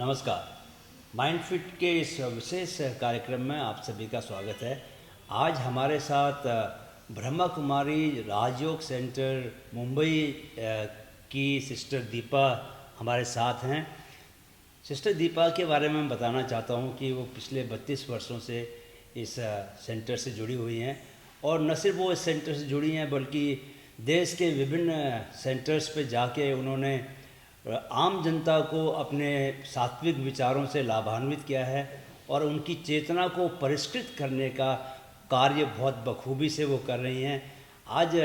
नमस्कार। Mind fit के इस विशेष कार्यक्रम में आप सभी का स्वागत है। आज हमारे साथ ब्रह्मा कुमारी राजयोग सेंटर मुंबई की सिस्टर दीपा हमारे साथ हैं। सिस्टर दीपा के बारे में मैं बताना चाहता हूँ कि वो पिछले 32 वर्षों से इस सेंटर से जुड़ी हुई हैं और न सिर्फ वो इस सेंटर से जुड़ी हैं बल्कि देश के विभिन्न सेंटर्स पे जाके उन्होंने आम जनता को अपने सात्विक विचारों से लाभान्वित किया है और उनकी चेतना को परिष्कृत करने का कार्य बहुत बखूबी से वो कर रही हैं। आज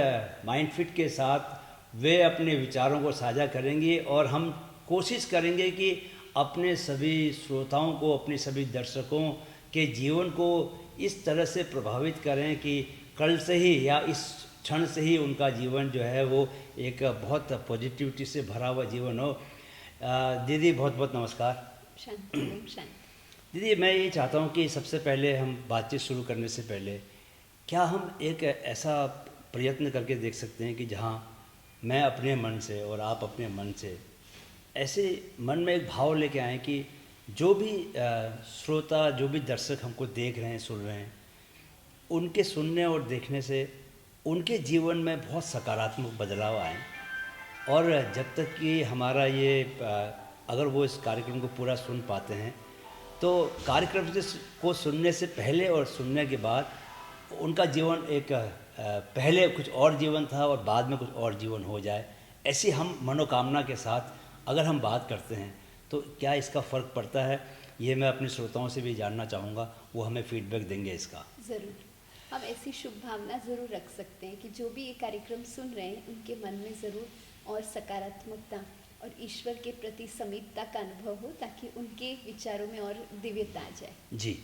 माइंड फिट के साथ वे अपने विचारों को साझा करेंगी और हम कोशिश करेंगे कि अपने सभी श्रोताओं को, अपने सभी दर्शकों के जीवन को इस तरह से प्रभावित करें कि कल से ही या इस क्षण से ही उनका जीवन जो है वो एक बहुत पॉजिटिविटी से भरा हुआ जीवन हो। दीदी बहुत बहुत नमस्कार। शांति। दीदी मैं ये चाहता हूँ कि सबसे पहले हम बातचीत शुरू करने से पहले क्या हम एक ऐसा प्रयत्न करके देख सकते हैं कि जहाँ मैं अपने मन से और आप अपने मन से ऐसे मन में एक भाव लेके आएँ कि जो भी श्रोता, जो भी दर्शक हमको देख रहे हैं, सुन रहे हैं, उनके सुनने और देखने से उनके जीवन में बहुत सकारात्मक बदलाव आए। और जब तक कि हमारा ये अगर वो इस कार्यक्रम को पूरा सुन पाते हैं तो कार्यक्रम को सुनने से पहले और सुनने के बाद उनका जीवन एक पहले कुछ और जीवन था और बाद में कुछ और जीवन हो जाए, ऐसी हम मनोकामना के साथ अगर हम बात करते हैं तो क्या इसका फ़र्क पड़ता है, ये मैं अपने श्रोताओं से भी जानना चाहूँगा। वो हमें फीडबैक देंगे इसका। ज़रूर, हम ऐसी शुभ भावना ज़रूर रख सकते हैं कि जो भी ये कार्यक्रम सुन रहे हैं उनके मन में ज़रूर और सकारात्मकता और ईश्वर के प्रति समीपता का अनुभव हो, ताकि उनके विचारों में और दिव्यता आ जाए। जी,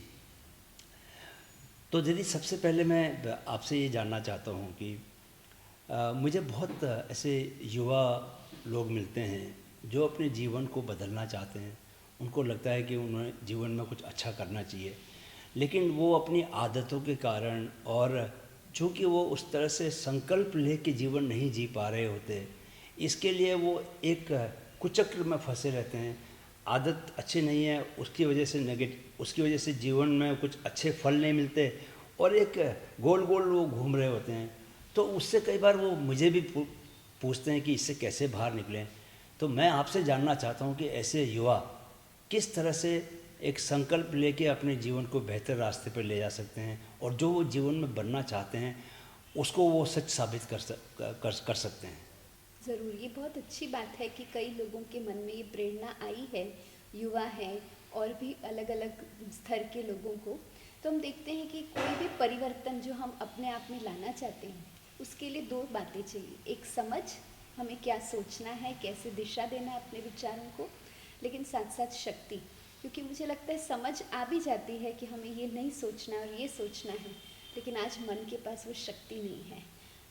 तो दीदी सबसे पहले मैं आपसे ये जानना चाहता हूँ कि मुझे बहुत ऐसे युवा लोग मिलते हैं जो अपने जीवन को बदलना चाहते हैं। उनको लगता है कि उन्हें जीवन में कुछ अच्छा करना चाहिए, लेकिन वो अपनी आदतों के कारण और चूँकि वो उस तरह से संकल्प लेके जीवन नहीं जी पा रहे होते, इसके लिए वो एक कुचक्र में फंसे रहते हैं। आदत अच्छी नहीं है, उसकी वजह से जीवन में कुछ अच्छे फल नहीं मिलते और एक गोल गोल वो घूम रहे होते हैं। तो उससे कई बार वो मुझे भी पूछते हैं कि इससे कैसे बाहर निकलें। तो मैं आपसे जानना चाहता हूँ कि ऐसे युवा किस तरह से एक संकल्प लेके अपने जीवन को बेहतर रास्ते पर ले जा सकते हैं और जो वो जीवन में बनना चाहते हैं उसको वो सच साबित कर सकते हैं। ज़रूर, ये बहुत अच्छी बात है कि कई लोगों के मन में ये प्रेरणा आई है, युवा हैं और भी अलग अलग स्तर के लोगों को। तो हम देखते हैं कि कोई भी परिवर्तन जो हम अपने आप में लाना चाहते हैं उसके लिए दो बातें चाहिए। एक समझ, हमें क्या सोचना है, कैसे दिशा देना है अपने विचारों को, लेकिन साथ साथ शक्ति, क्योंकि मुझे लगता है समझ आ भी जाती है कि हमें ये नहीं सोचना और ये सोचना है, लेकिन आज मन के पास वो शक्ति नहीं है।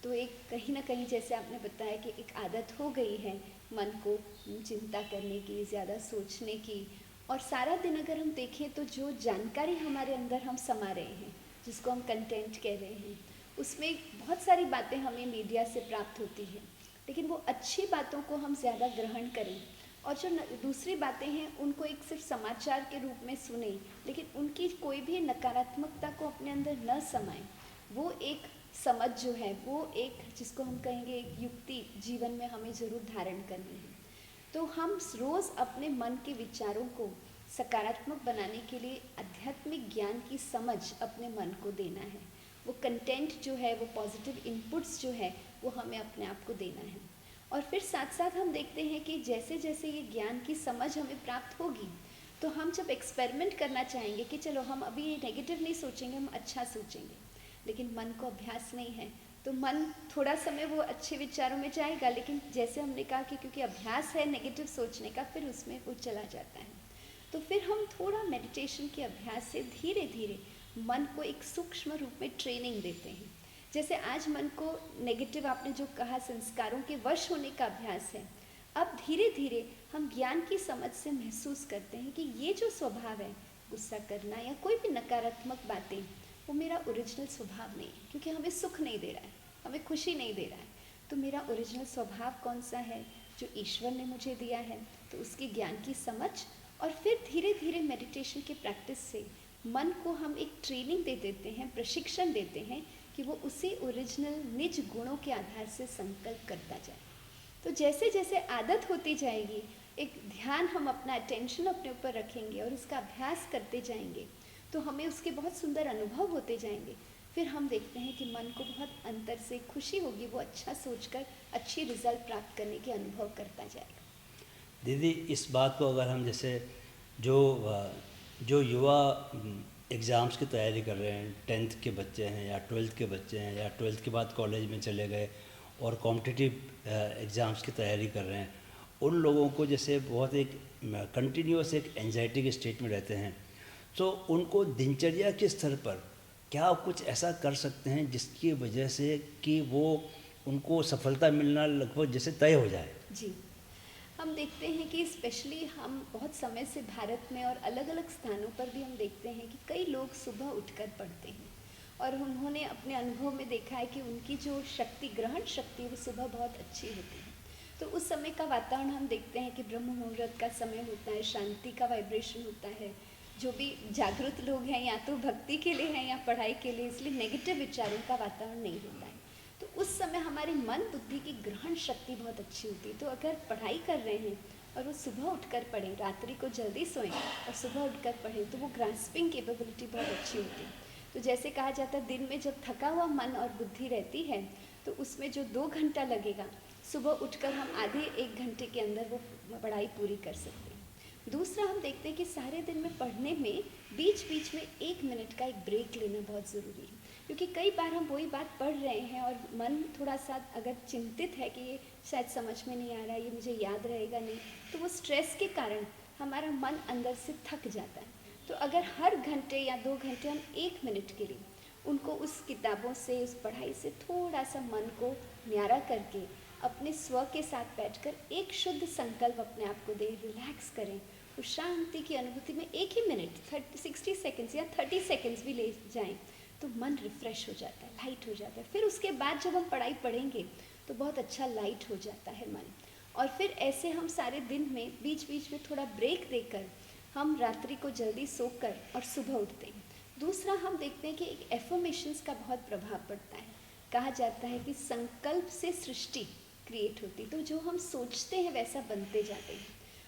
तो एक कहीं ना कहीं जैसे आपने बताया कि एक आदत हो गई है मन को चिंता करने की, ज़्यादा सोचने की, और सारा दिन अगर हम देखें तो जो जानकारी हमारे अंदर हम समा रहे हैं, जिसको हम कंटेंट कह रहे हैं, उसमें बहुत सारी बातें हमें मीडिया से प्राप्त होती हैं, लेकिन वो अच्छी बातों को हम ज़्यादा ग्रहण करें और जो दूसरी बातें हैं उनको एक सिर्फ समाचार के रूप में सुने, लेकिन उनकी कोई भी नकारात्मकता को अपने अंदर न समाएं। वो एक समझ जो है, वो एक जिसको हम कहेंगे एक युक्ति जीवन में हमें ज़रूर धारण करनी है। तो हम रोज़ अपने मन के विचारों को सकारात्मक बनाने के लिए आध्यात्मिक ज्ञान की समझ अपने मन को देना है। वो कंटेंट जो है, वो पॉजिटिव इनपुट्स जो है, वो हमें अपने आप को देना है। और फिर साथ साथ हम देखते हैं कि जैसे जैसे ये ज्ञान की समझ हमें प्राप्त होगी तो हम जब एक्सपेरिमेंट करना चाहेंगे कि चलो हम अभी ये नेगेटिव नहीं सोचेंगे, हम अच्छा सोचेंगे, लेकिन मन को अभ्यास नहीं है तो मन थोड़ा समय वो अच्छे विचारों में जाएगा, लेकिन जैसे हमने कहा कि क्योंकि अभ्यास है नेगेटिव सोचने का, फिर उसमें वो चला जाता है। तो फिर हम थोड़ा मेडिटेशन के अभ्यास से धीरे धीरे मन को एक सूक्ष्म रूप में ट्रेनिंग देते हैं। जैसे आज मन को नेगेटिव, आपने जो कहा, संस्कारों के वश होने का अभ्यास है, अब धीरे धीरे हम ज्ञान की समझ से महसूस करते हैं कि ये जो स्वभाव है, गुस्सा करना या कोई भी नकारात्मक बातें, वो मेरा ओरिजिनल स्वभाव नहीं है, क्योंकि हमें सुख नहीं दे रहा है, हमें खुशी नहीं दे रहा है। तो मेरा ओरिजिनल स्वभाव कौन सा है, जो ईश्वर ने मुझे दिया है, तो उसकी ज्ञान की समझ और फिर धीरे धीरे मेडिटेशन की प्रैक्टिस से मन को हम एक ट्रेनिंग दे देते हैं, प्रशिक्षण देते हैं कि वो उसी ओरिजिनल निज गुणों के आधार से संकल्प करता जाए। तो जैसे जैसे आदत होती जाएगी, एक ध्यान हम अपना अटेंशन अपने ऊपर रखेंगे और उसका अभ्यास करते जाएंगे, तो हमें उसके बहुत सुंदर अनुभव होते जाएंगे। फिर हम देखते हैं कि मन को बहुत अंतर से खुशी होगी, वो अच्छा सोचकर अच्छी रिजल्ट प्राप्त करने के अनुभव करता जाएगा। दीदी, इस बात को अगर हम जैसे जो जो युवा एग्ज़ाम्स की तैयारी कर रहे हैं, 10th के बच्चे हैं या 12th के बच्चे हैं या 12th के बाद कॉलेज में चले गए और कॉम्पिटिटिव एग्ज़ाम्स की तैयारी कर रहे हैं, उन लोगों को जैसे बहुत एक कंटिन्यूस एक एंजाइटी के स्टेट में रहते हैं, तो उनको दिनचर्या के स्तर पर क्या कुछ ऐसा कर सकते हैं जिसकी वजह से कि वो उनको सफलता मिलना लगभग जैसे तय हो जाए? जी, हम देखते हैं कि स्पेशली हम बहुत समय से भारत में और अलग अलग स्थानों पर भी हम देखते हैं कि कई लोग सुबह उठकर पढ़ते हैं और उन्होंने अपने अनुभव में देखा है कि उनकी जो शक्ति, ग्रहण शक्ति, वो सुबह बहुत अच्छी होती है। तो उस समय का वातावरण हम देखते हैं कि ब्रह्म मुहूर्त का समय होता है, शांति का वाइब्रेशन होता है। जो भी जागरूक लोग हैं या तो भक्ति के लिए हैं या पढ़ाई के लिए, इसलिए नेगेटिव विचारों का वातावरण नहीं होता है। तो उस समय हमारी मन बुद्धि की ग्रहण शक्ति बहुत अच्छी होती है। तो अगर पढ़ाई कर रहे हैं और वो सुबह उठकर पढ़ें, रात्रि को जल्दी सोएं और सुबह उठकर पढ़ें, तो वो ग्रास्पिंग कैपेबिलिटी बहुत अच्छी होती है। तो जैसे कहा जाता है, दिन में जब थका हुआ मन और बुद्धि रहती है तो उसमें जो 2 घंटा लगेगा, सुबह उठकर हम आधे 1 घंटे के अंदर वो पढ़ाई पूरी कर सकते हैं। दूसरा, हम देखते हैं कि सारे दिन में पढ़ने में बीच बीच में 1 मिनट का एक ब्रेक लेना बहुत ज़रूरी है, क्योंकि कई बार हम वही बात पढ़ रहे हैं और मन थोड़ा सा अगर चिंतित है कि ये शायद समझ में नहीं आ रहा, ये मुझे याद रहेगा नहीं, तो वो स्ट्रेस के कारण हमारा मन अंदर से थक जाता है। तो अगर हर घंटे या 2 घंटे हम 1 मिनट के लिए उनको उस किताबों से, उस पढ़ाई से थोड़ा सा मन को न्यारा करके अपने स्व के साथ बैठकर एक शुद्ध संकल्प अपने आप को दें, रिलैक्स करें, उस शांति की अनुभूति में 1 ही मिनट 60 सेकेंड्स या 30 सेकेंड्स भी ले जाएं, तो मन रिफ़्रेश हो जाता है, लाइट हो जाता है। फिर उसके बाद जब हम पढ़ाई पढ़ेंगे तो बहुत अच्छा लाइट हो जाता है मन। और फिर ऐसे हम सारे दिन में बीच बीच में थोड़ा ब्रेक देकर हम रात्रि को जल्दी सोकर और सुबह उठते हैं। दूसरा, हम देखते हैं कि एक एफर्मेशंस का बहुत प्रभाव पड़ता है। कहा जाता है कि संकल्प से सृष्टि क्रिएट होती, तो जो हम सोचते हैं वैसा बनते जाते हैं।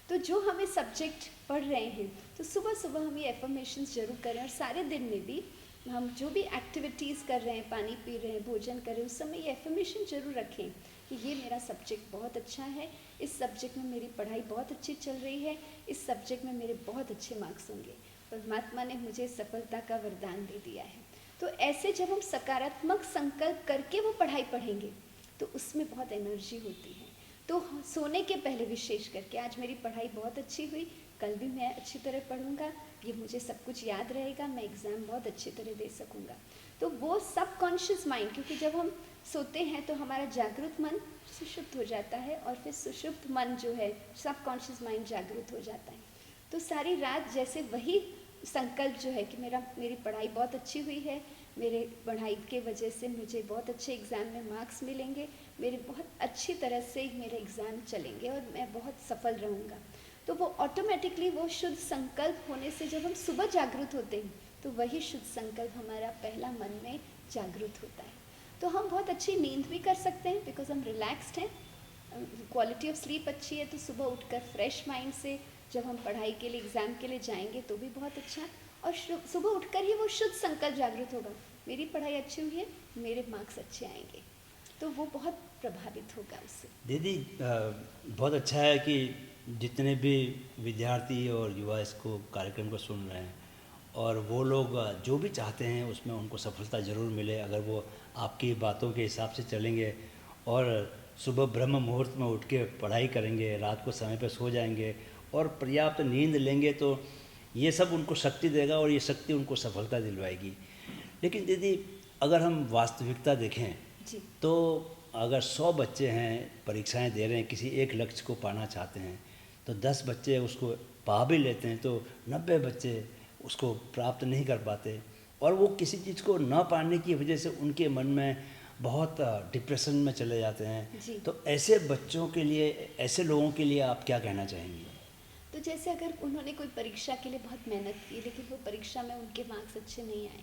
तो जो हमें सब्जेक्ट पढ़ रहे हैं, तो सुबह सुबह हम ये एफर्मेशंस जरूर करें और सारे दिन में भी हम जो भी एक्टिविटीज़ कर रहे हैं, पानी पी रहे हैं, भोजन कर रहे हैं, उस समय ये एफर्मेशन जरूर रखें कि ये मेरा सब्जेक्ट बहुत अच्छा है, इस सब्जेक्ट में मेरी पढ़ाई बहुत अच्छी चल रही है, इस सब्जेक्ट में मेरे बहुत अच्छे मार्क्स होंगे, परमात्मा ने मुझे सफलता का वरदान दे दिया है। तो ऐसे जब हम सकारात्मक संकल्प करके वो पढ़ाई पढ़ेंगे तो उसमें बहुत एनर्जी होती है। तो सोने के पहले विशेष करके, आज मेरी पढ़ाई बहुत अच्छी हुई, कल भी मैं अच्छी तरह पढ़ूंगा, ये मुझे सब कुछ याद रहेगा, मैं एग्ज़ाम बहुत अच्छी तरह दे सकूंगा। तो वो सबकॉन्शियस माइंड, क्योंकि जब हम सोते हैं तो हमारा जागृत मन सुषुप्त हो जाता है और फिर सुषुप्त मन जो है, सबकॉन्शियस माइंड जागृत हो जाता है। तो सारी रात जैसे वही संकल्प जो है कि मेरी पढ़ाई बहुत अच्छी हुई है, मेरे पढ़ाई के वजह से मुझे बहुत अच्छे एग्ज़ाम में मार्क्स मिलेंगे, मेरे बहुत अच्छी तरह से मेरे एग्ज़ाम चलेंगे और मैं बहुत सफल रहूँगा। तो वो ऑटोमेटिकली वो शुद्ध संकल्प होने से जब हम सुबह जागृत होते हैं तो वही शुद्ध संकल्प हमारा पहला मन में जागृत होता है। तो हम बहुत अच्छी नींद भी कर सकते हैं बिकॉज हम रिलैक्स्ड हैं, क्वालिटी ऑफ स्लीप अच्छी है, तो सुबह उठकर फ्रेश माइंड से जब हम पढ़ाई के लिए, एग्ज़ाम के लिए जाएंगे तो भी बहुत अच्छा। और सुबह उठकर ही वो शुद्ध संकल्प जागृत होगा, मेरी पढ़ाई अच्छी हुई है, मेरे मार्क्स अच्छे आएंगे, तो वो बहुत प्रभावित होगा उससे। दीदी, बहुत अच्छा है कि जितने भी विद्यार्थी और युवा इसको कार्यक्रम को सुन रहे हैं और वो लोग जो भी चाहते हैं उसमें उनको सफलता ज़रूर मिले, अगर वो आपकी बातों के हिसाब से चलेंगे और सुबह ब्रह्म मुहूर्त में उठ के पढ़ाई करेंगे, रात को समय पर सो जाएंगे और पर्याप्त नींद लेंगे, तो ये सब उनको शक्ति देगा और ये शक्ति उनको सफलता दिलवाएगी। लेकिन दीदी, अगर हम वास्तविकता देखें जी। तो अगर 100 बच्चे हैं, परीक्षाएं दे रहे हैं, किसी एक लक्ष्य को पाना चाहते हैं, तो 10 बच्चे उसको पा भी लेते हैं, तो 90 बच्चे उसको प्राप्त नहीं कर पाते और वो किसी चीज़ को न पाने की वजह से उनके मन में बहुत डिप्रेशन में चले जाते हैं। जी। तो ऐसे बच्चों के लिए, ऐसे लोगों के लिए आप क्या कहना चाहेंगी? तो जैसे अगर उन्होंने कोई परीक्षा के लिए बहुत मेहनत की लेकिन वो परीक्षा में उनके मार्क्स अच्छे नहीं आए,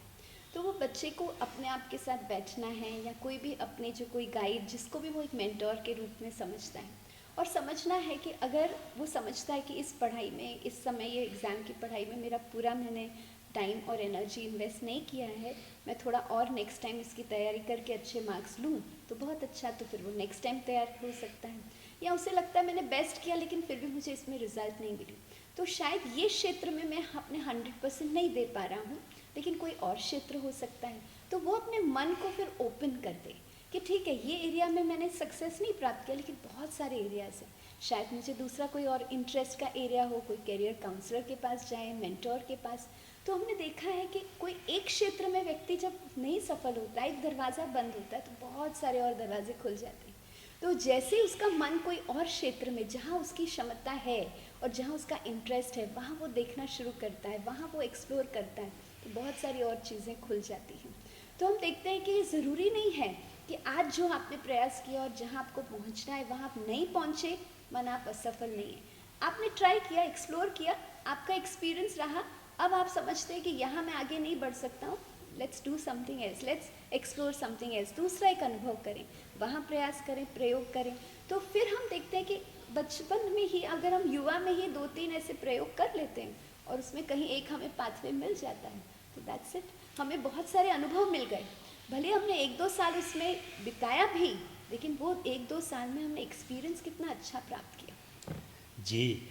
तो वो बच्चे को अपने आप के साथ बैठना है या कोई भी अपने जो कोई गाइड जिसको भी वो एक मेंटोर के रूप में समझता है और समझना है कि अगर वो समझता है कि इस पढ़ाई में इस समय ये एग्ज़ाम की पढ़ाई में मेरा पूरा मैंने टाइम और एनर्जी इन्वेस्ट नहीं किया है, मैं थोड़ा और नेक्स्ट टाइम इसकी तैयारी करके अच्छे मार्क्स लूँ तो बहुत अच्छा, तो फिर वो नेक्स्ट टाइम तैयार हो सकता है। या उसे लगता है मैंने बेस्ट किया लेकिन फिर भी मुझे इसमें रिजल्ट नहीं मिली, तो शायद ये क्षेत्र में मैं अपने 100% नहीं दे पा रहा हूँ लेकिन कोई और क्षेत्र हो सकता है, तो वो अपने मन को फिर ओपन कर दे कि ठीक है ये एरिया में मैंने सक्सेस नहीं प्राप्त किया लेकिन बहुत सारे एरियाज़ हैं, शायद मुझे दूसरा कोई और इंटरेस्ट का एरिया हो, कोई करियर काउंसलर के पास जाए, मेंटोर के पास। तो हमने देखा है कि कोई एक क्षेत्र में व्यक्ति जब नहीं सफल होता है, एक दरवाज़ा बंद होता है तो बहुत सारे और दरवाजे खुल जाते हैं। तो जैसे ही उसका मन कोई और क्षेत्र में जहाँ उसकी क्षमता है और जहाँ उसका इंटरेस्ट है वहाँ वो देखना शुरू करता है, वहाँ वो एक्सप्लोर करता है, तो बहुत सारी और चीज़ें खुल जाती हैं। तो हम देखते हैं कि ये ज़रूरी नहीं है कि आज जो आपने प्रयास किया और जहाँ आपको पहुँचना है वहाँ आप नहीं पहुँचे, मन आप असफल नहीं है। आपने ट्राई किया, एक्सप्लोर किया, आपका एक्सपीरियंस रहा, अब आप समझते हैं कि यहाँ मैं आगे नहीं बढ़ सकता हूँ, let's do something else, let's explore something else, दूसरा एक अनुभव करें, वहाँ प्रयास करें, प्रयोग करें। तो फिर हम देखते हैं कि बचपन में ही अगर हम युवा में ही 2-3 ऐसे प्रयोग कर लेते हैं और उसमें कहीं एक हमें पाथवे मिल जाता है तो दैट्स इट, हमें बहुत सारे अनुभव मिल गए। भले हमने 1-2 साल उसमें बिताया भी लेकिन वो 1-2 साल में हमने एक्सपीरियंस कितना अच्छा प्राप्त किया। जी,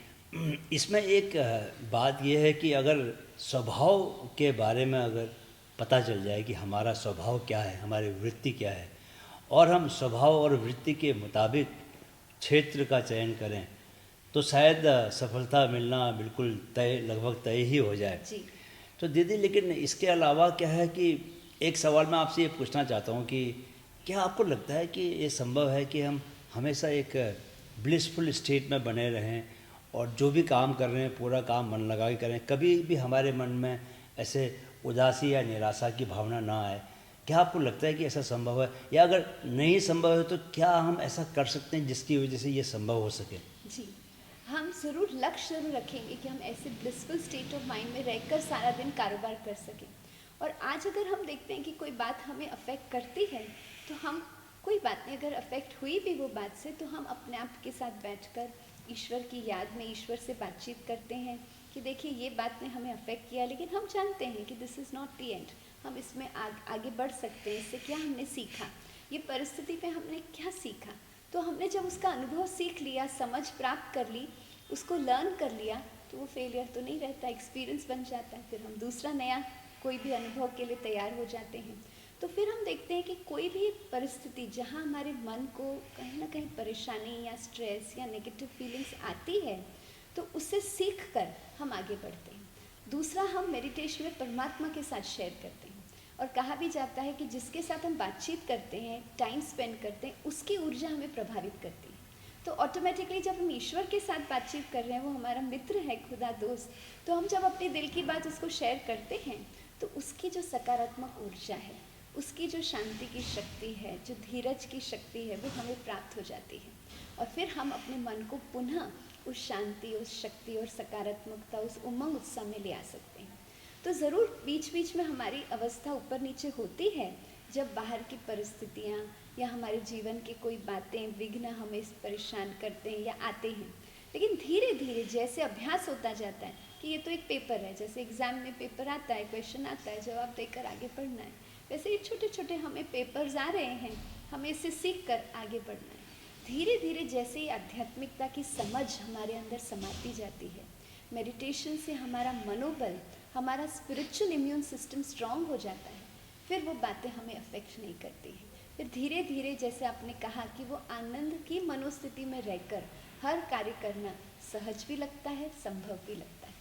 इसमें एक बात यह है कि अगर स्वभाव के बारे में अगर पता चल जाए कि हमारा स्वभाव क्या है, हमारी वृत्ति क्या है, और हम स्वभाव और वृत्ति के मुताबिक क्षेत्र का चयन करें तो शायद सफलता मिलना बिल्कुल तय, लगभग तय ही हो जाए। जी। तो दीदी, लेकिन इसके अलावा क्या है कि एक सवाल मैं आपसे ये पूछना चाहता हूँ कि क्या आपको लगता है कि ये संभव है कि हम हमेशा एक ब्लिसफुल स्टेट में बने रहें और जो भी काम कर रहे हैं पूरा काम मन लगा के करें, कभी भी हमारे मन में ऐसे उदासी या निराशा की भावना ना आए? क्या आपको लगता है कि ऐसा संभव है, या अगर नहीं संभव है तो क्या हम ऐसा कर सकते हैं जिसकी वजह से ये संभव हो सके? जी, हम ज़रूर लक्ष्य ज़रूर रखेंगे कि हम ऐसे ब्लिसफुल स्टेट ऑफ माइंड में रहकर सारा दिन कारोबार कर सकें। और आज अगर हम देखते हैं कि कोई बात हमें अफेक्ट करती है तो हम, कोई बात नहीं, अगर अफेक्ट हुई भी वो बात से तो हम अपने आप के साथ बैठकर ईश्वर की याद में ईश्वर से बातचीत करते हैं कि देखिए ये बात ने हमें अफेक्ट किया लेकिन हम जानते हैं कि this is not the and, हम इसमें आगे बढ़ सकते हैं, इससे क्या हमने सीखा, ये परिस्थिति पे हमने क्या सीखा। तो हमने जब उसका अनुभव सीख लिया, समझ प्राप्त कर ली, उसको लर्न कर लिया, तो वो फेलियर तो नहीं रहता, एक्सपीरियंस बन जाता है, फिर हम दूसरा नया कोई भी अनुभव के लिए तैयार हो जाते हैं। तो फिर हम देखते हैं कि कोई भी परिस्थिति जहाँ हमारे मन को कहीं ना कहीं परेशानी या स्ट्रेस या नेगेटिव फीलिंग्स आती है तो उससे सीख कर हम आगे बढ़ते हैं। दूसरा, हम मेडिटेशन में परमात्मा के साथ शेयर करते हैं और कहा भी जाता है कि जिसके साथ हम बातचीत करते हैं, टाइम स्पेंड करते हैं, उसकी ऊर्जा हमें प्रभावित करती है। तो ऑटोमेटिकली जब हम ईश्वर के साथ बातचीत कर रहे हैं, वो हमारा मित्र है, खुदा दोस्त, तो हम जब अपने दिल की बात उसको शेयर करते हैं तो उसकी जो सकारात्मक ऊर्जा है, उसकी जो शांति की शक्ति है, जो धीरज की शक्ति है, वो हमें प्राप्त हो जाती है और फिर हम अपने मन को पुनः उस शांति, उस शक्ति और सकारात्मकता, उस उमंग उत्साह में ले आ सकते हैं। तो ज़रूर बीच बीच में हमारी अवस्था ऊपर नीचे होती है जब बाहर की परिस्थितियाँ या हमारे जीवन की कोई बातें, विघ्न हमें परेशान करते हैं या आते हैं, लेकिन धीरे धीरे जैसे अभ्यास होता जाता है कि ये तो एक पेपर है, जैसे एग्ज़ाम में पेपर आता है, क्वेश्चन आता है, जवाब देकर आगे पढ़ना है, वैसे ये छोटे छोटे हमें पेपर्स आ रहे हैं, हमें इससे सीख कर आगे बढ़ना है। धीरे धीरे जैसे ही आध्यात्मिकता की समझ हमारे अंदर समाती जाती है, मेडिटेशन से हमारा मनोबल, हमारा स्पिरिचुअल इम्यून सिस्टम स्ट्रांग हो जाता है, फिर वो बातें हमें अफेक्ट नहीं करती हैं। फिर धीरे धीरे जैसे आपने कहा कि वो आनंद की मनोस्थिति में रहकर हर कार्य करना सहज भी लगता है, संभव भी लगता है।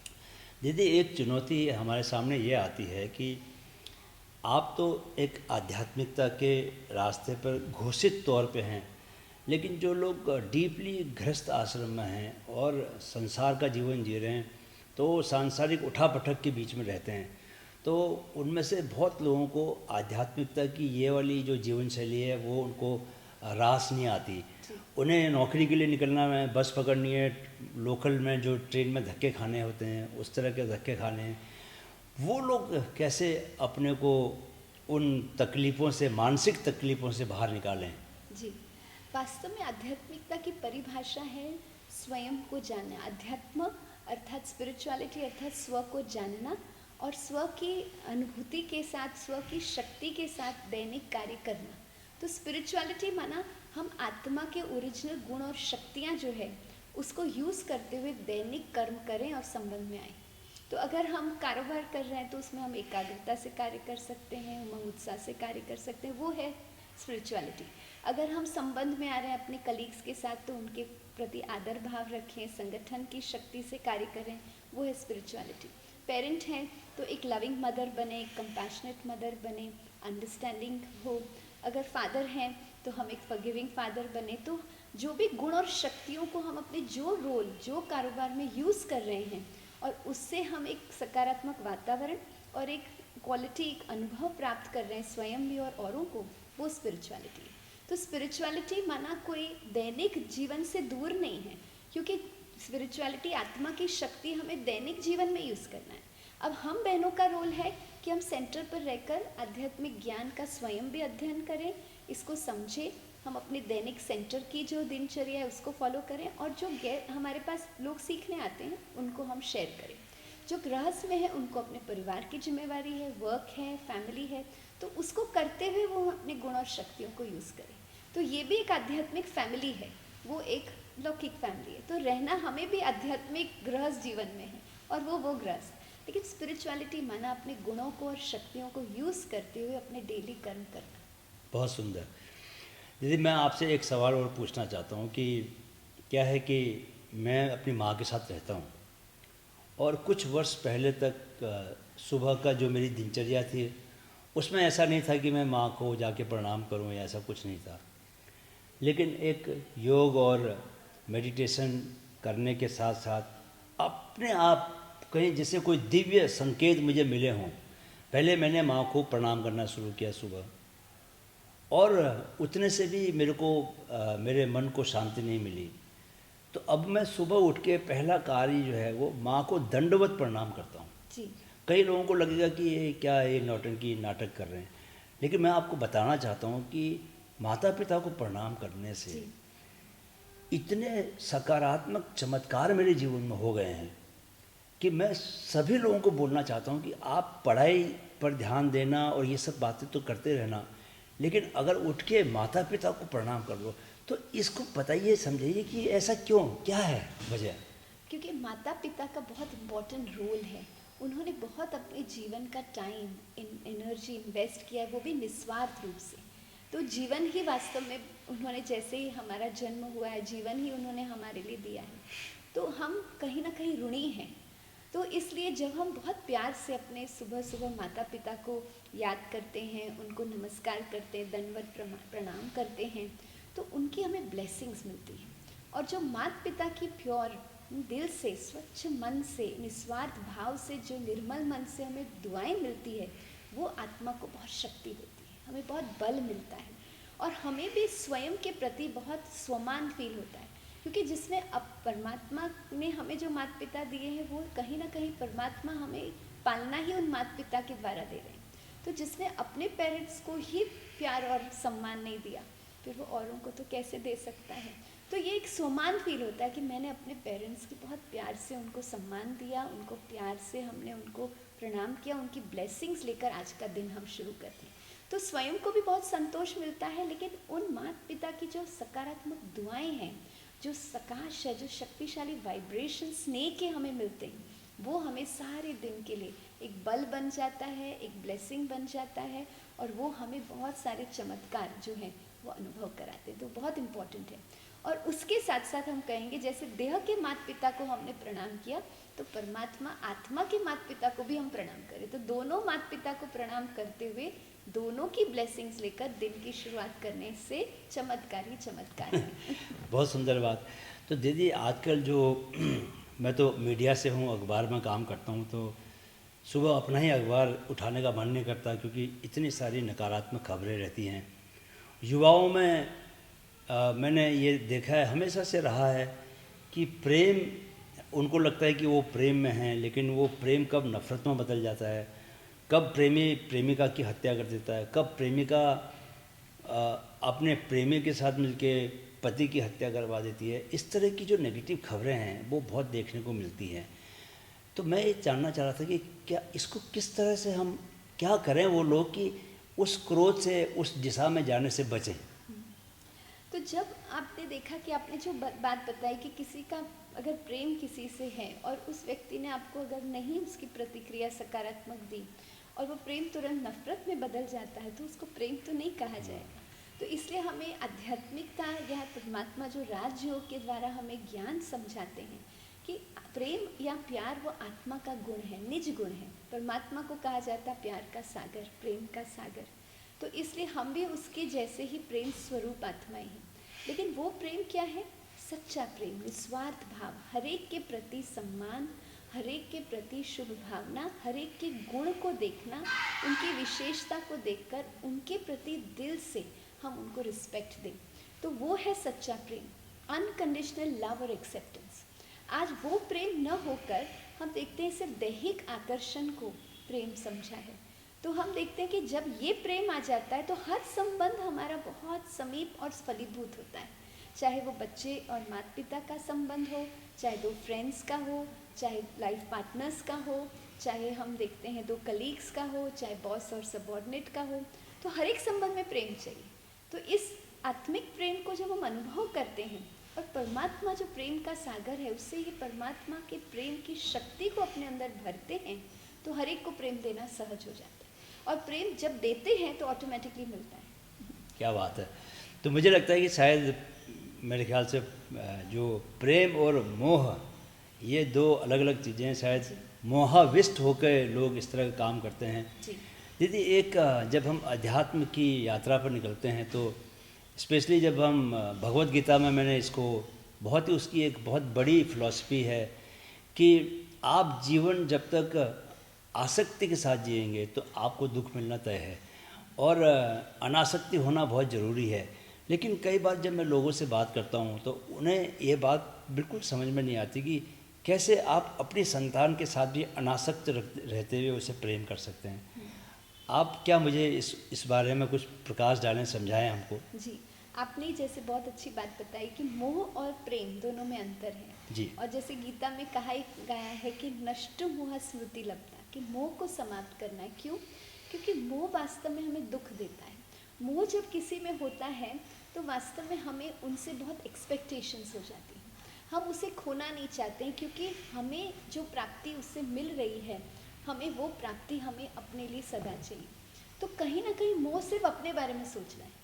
दीदी, एक चुनौती हमारे सामने ये आती है कि आप तो एक आध्यात्मिकता के रास्ते पर घोषित तौर पे हैं, लेकिन जो लोग डीपली गृहस्थ आश्रम में हैं और संसार का जीवन जी रहे हैं, तो सांसारिक उठापटक के बीच में रहते हैं, तो उनमें से बहुत लोगों को आध्यात्मिकता की ये वाली जो जीवन शैली है वो उनको रास नहीं आती। जी। उन्हें नौकरी के लिए निकलना है, बस पकड़नी है, लोकल में जो ट्रेन में धक्के खाने होते हैं उस तरह के धक्के खाने हैं, वो लोग कैसे अपने को उन तकलीफ़ों से, मानसिक तकलीफ़ों से बाहर निकालें? जी, वास्तव में आध्यात्मिकता की परिभाषा है स्वयं को जानना। अध्यात्म अर्थात स्पिरिचुअलिटी अर्थात स्व को जानना और स्व की अनुभूति के साथ, स्व की शक्ति के साथ दैनिक कार्य करना। तो स्पिरिचुअलिटी माना हम आत्मा के ओरिजिनल गुण और शक्तियाँ जो है उसको यूज़ करते हुए दैनिक कर्म करें और संबंध में आए। तो अगर हम कारोबार कर रहे हैं तो उसमें हम एकाग्रता से कार्य कर सकते हैं, उमंग उत्साह से कार्य कर सकते हैं, वो है स्पिरिचुअलिटी। अगर हम संबंध में आ रहे हैं अपने कलीग्स के साथ तो उनके प्रति आदर भाव रखें, संगठन की शक्ति से कार्य करें, वो है स्पिरिचुअलिटी। पेरेंट हैं तो एक लविंग मदर बने, एक कंपैशनेट मदर बने, अंडरस्टैंडिंग हो। अगर फादर हैं तो हम एक फॉरगिविंग फादर बने। तो जो भी गुण और शक्तियों को हम अपने जो रोल, जो कारोबार में यूज़ कर रहे हैं और उससे हम एक सकारात्मक वातावरण और एक क्वालिटी, एक अनुभव प्राप्त कर रहे हैं स्वयं भी और औरों को, वो स्पिरिचुअलिटी है। तो स्पिरिचुअलिटी माना कोई दैनिक जीवन से दूर नहीं है, क्योंकि स्पिरिचुअलिटी आत्मा की शक्ति हमें दैनिक जीवन में यूज़ करना है। अब हम बहनों का रोल है कि हम सेंटर पर रहकर आध्यात्मिक ज्ञान का स्वयं भी अध्ययन करें, इसको समझें, हम अपने दैनिक सेंटर की जो दिनचर्या है उसको फॉलो करें और जो हमारे पास लोग सीखने आते हैं उनको हम शेयर करें। जो गृहस्थ में है उनको अपने परिवार की जिम्मेवारी है, वर्क है, फैमिली है, तो उसको करते हुए वो अपने गुण और शक्तियों को यूज़ करें। तो ये भी एक आध्यात्मिक फैमिली है, वो एक लौकिक फैमिली है। तो रहना हमें भी आध्यात्मिक गृहस्थ जीवन में है और वो गृहस्थ। लेकिन स्पिरिचुअलिटी माना अपने गुणों को और शक्तियों को यूज़ करते हुए अपने डेली कर्म करना। बहुत सुंदर। दीदी, मैं आपसे एक सवाल और पूछना चाहता हूँ कि क्या है कि मैं अपनी माँ के साथ रहता हूँ और कुछ वर्ष पहले तक सुबह का जो मेरी दिनचर्या थी उसमें ऐसा नहीं था कि मैं माँ को जाके प्रणाम करूँ या ऐसा कुछ नहीं था। लेकिन एक योग और मेडिटेशन करने के साथ साथ अपने आप कहीं जैसे कोई दिव्य संकेत मुझे मिले हों। पहले मैंने माँ को प्रणाम करना शुरू किया सुबह, और उतने से भी मेरे को मेरे मन को शांति नहीं मिली। तो अब मैं सुबह उठ के पहला कार्य जो है वो माँ को दंडवत प्रणाम करता हूँ। जी। कई लोगों को लगेगा कि ये क्या है, ये नौटंकी नाटक कर रहे हैं, लेकिन मैं आपको बताना चाहता हूँ कि माता पिता को प्रणाम करने से जी। इतने सकारात्मक चमत्कार मेरे जीवन में हो गए हैं कि मैं सभी लोगों को बोलना चाहता हूँ कि आप पढ़ाई पर ध्यान देना और ये सब बातें तो करते रहना, लेकिन अगर उठ के माता पिता को प्रणाम कर लो तो इसको बताइए, समझाइए कि ऐसा क्यों, क्या है वजह? क्योंकि माता पिता का बहुत इम्पोर्टेंट रोल है। उन्होंने बहुत अपने जीवन का टाइम, एनर्जी इन्वेस्ट किया है, वो भी निस्वार्थ रूप से। तो जीवन ही वास्तव में उन्होंने, जैसे ही हमारा जन्म हुआ है, जीवन ही उन्होंने हमारे लिए दिया है। तो हम कहीं ना कहीं ऋणी हैं। तो इसलिए जब हम बहुत प्यार से अपने सुबह सुबह माता पिता को याद करते हैं, उनको नमस्कार करते हैं, दंडवत प्रणाम करते हैं, तो उनकी हमें ब्लेसिंग्स मिलती हैं। और जो माता पिता की प्योर दिल से, स्वच्छ मन से, निस्वार्थ भाव से, जो निर्मल मन से हमें दुआएं मिलती है, वो आत्मा को बहुत शक्ति देती है, हमें बहुत बल मिलता है और हमें भी स्वयं के प्रति बहुत स्वमान फील होता है। क्योंकि जिसने अब परमात्मा ने हमें जो माता पिता दिए हैं वो कहीं ना कहीं परमात्मा हमें पालना ही उन माता पिता के द्वारा दे रहे हैं। तो जिसने अपने पेरेंट्स को ही प्यार और सम्मान नहीं दिया, फिर वो औरों को तो कैसे दे सकता है। तो ये एक सम्मान फील होता है कि मैंने अपने पेरेंट्स की बहुत प्यार से उनको सम्मान दिया, उनको प्यार से हमने उनको प्रणाम किया, उनकी ब्लेसिंग्स लेकर आज का दिन हम शुरू करते हैं। तो स्वयं को भी बहुत संतोष मिलता है, लेकिन उन माता पिता की जो सकारात्मक दुआएं हैं, जो सकाश है, जो शक्तिशाली वाइब्रेशन स्नेह के हमें मिलते हैं, वो हमें सारे दिन के लिए एक बल बन जाता है, एक ब्लेसिंग बन जाता है और वो हमें बहुत सारे चमत्कार जो हैं वो अनुभव कराते हैं। तो बहुत इम्पॉर्टेंट है। और उसके साथ साथ हम कहेंगे जैसे देह के माता पिता को हमने प्रणाम किया, तो परमात्मा आत्मा के माता पिता को भी हम प्रणाम करें। तो दोनों माता पिता को प्रणाम करते हुए दोनों की ब्लेसिंग्स लेकर दिन की शुरुआत करने से चमत्कार ही चमत्कार है। बहुत सुंदर बात। तो दीदी, आजकल जो मैं तो मीडिया से हूँ, अखबार में काम करता हूँ, तो सुबह अपना ही अखबार उठाने का मन नहीं करता क्योंकि इतनी सारी नकारात्मक खबरें रहती हैं। युवाओं में मैंने ये देखा है, हमेशा से रहा है कि प्रेम, उनको लगता है कि वो प्रेम में हैं, लेकिन वो प्रेम कब नफ़रत में बदल जाता है, कब प्रेमी प्रेमिका की हत्या कर देता है, कब प्रेमिका अपने प्रेमी के साथ मिलके पति की हत्या करवा देती है। इस तरह की जो नेगेटिव खबरें हैं वो बहुत देखने को मिलती हैं। तो मैं ये जानना चाह रहा था कि क्या इसको किस तरह से हम क्या करें वो लोग कि उस क्रोध से, उस दिशा में जाने से बचें। तो जब आपने देखा कि आपने जो बात बताई कि किसी का अगर प्रेम किसी से है और उस व्यक्ति ने आपको अगर नहीं उसकी प्रतिक्रिया सकारात्मक दी और वो प्रेम तुरंत नफरत में बदल जाता है, तो उसको प्रेम तो नहीं कहा जाएगा। तो इसलिए हमें आध्यात्मिकता या परमात्मा जो राजयोग के द्वारा हमें ज्ञान समझाते हैं कि प्रेम या प्यार वो आत्मा का गुण है, निज गुण है। परमात्मा को कहा जाता है प्यार का सागर, प्रेम का सागर। तो इसलिए हम भी उसके जैसे ही प्रेम स्वरूप आत्माएं हैं। लेकिन वो प्रेम क्या है? सच्चा प्रेम, निस्वार्थ भाव, हरेक के प्रति सम्मान, हरेक के प्रति शुभ भावना, हरेक के गुण को देखना, उनकी विशेषता को देखकर उनके प्रति दिल से हम उनको रिस्पेक्ट दें, तो वो है सच्चा प्रेम, अनकंडीशनल लव और एक्सेप्टेंस। आज वो प्रेम न होकर हम देखते हैं सिर्फ दैहिक आकर्षण को प्रेम समझा है। तो हम देखते हैं कि जब ये प्रेम आ जाता है तो हर संबंध हमारा बहुत समीप और फलीभूत होता है, चाहे वो बच्चे और माता पिता का संबंध हो, चाहे दो फ्रेंड्स का हो, चाहे लाइफ पार्टनर्स का हो, चाहे हम देखते हैं दो कलीग्स का हो, चाहे बॉस और सबॉर्डिनेट का हो। तो हर एक संबंध में प्रेम चाहिए। तो इस आत्मिक प्रेम को जब हम अनुभव करते हैं और परमात्मा जो प्रेम का सागर है उससे ये परमात्मा के प्रेम की शक्ति को अपने अंदर भरते हैं, तो हर एक को प्रेम देना सहज हो जाता है। और प्रेम जब देते हैं तो ऑटोमेटिकली मिलता है। क्या बात है। तो मुझे लगता है कि शायद मेरे ख्याल से जो प्रेम और मोह, ये दो अलग अलग चीज़ें हैं। शायद मोहाविष्ट होकर लोग इस तरह का काम करते हैं। दीदी, एक जब हम अध्यात्म की यात्रा पर निकलते हैं तो स्पेशली जब हम भगवत गीता में, मैंने इसको बहुत ही, उसकी एक बहुत बड़ी फिलॉसफी है कि आप जीवन जब तक आसक्ति के साथ जिएंगे तो आपको दुख मिलना तय है और अनासक्ति होना बहुत ज़रूरी है। लेकिन कई बार जब मैं लोगों से बात करता हूँ तो उन्हें ये बात बिल्कुल समझ में नहीं आती कि कैसे आप अपनी संतान के साथ भी अनासक्त रहते हुए उसे प्रेम कर सकते हैं। आप क्या मुझे इस बारे में कुछ प्रकाश डालें, समझाएं हमको। जी, आपने जैसे बहुत अच्छी बात बताई कि मोह और प्रेम दोनों में अंतर है जी। और जैसे गीता में कहा गया है कि नष्ट मोह स्मृति लब्धा, कि मोह को समाप्त करना है। क्यों? क्योंकि मोह वास्तव में हमें दुख देता है। मोह जब किसी में होता है तो वास्तव में हमें उनसे बहुत एक्सपेक्टेशंस हो जाती हैं। हम उसे खोना नहीं चाहते हैं क्योंकि हमें जो प्राप्ति उससे मिल रही है, हमें वो प्राप्ति हमें अपने लिए सदा चाहिए। तो कहीं ना कहीं मोह सिर्फ अपने बारे में सोचना है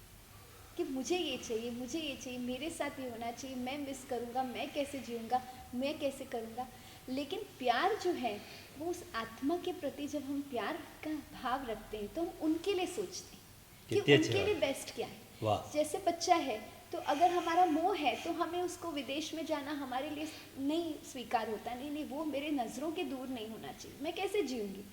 कि मुझे ये चाहिए, मुझे ये चाहिए, मेरे साथ ये होना चाहिए, मैं मिस करूँगा, मैं कैसे जीऊँगा, मैं कैसे करूँगा। लेकिन प्यार जो है वो उस आत्मा के प्रति जब हम प्यार का भाव रखते हैं तो हम उनके लिए सोचते हैं कि उनके लिए बेस्ट क्या है। जैसे बच्चा है तो अगर हमारा मोह है तो हमें उसको विदेश में जाना हमारे लिए नहीं स्वीकार होता, नहीं वो मेरे नज़रों के दूर नहीं होना चाहिए, मैं कैसे जीऊँगी।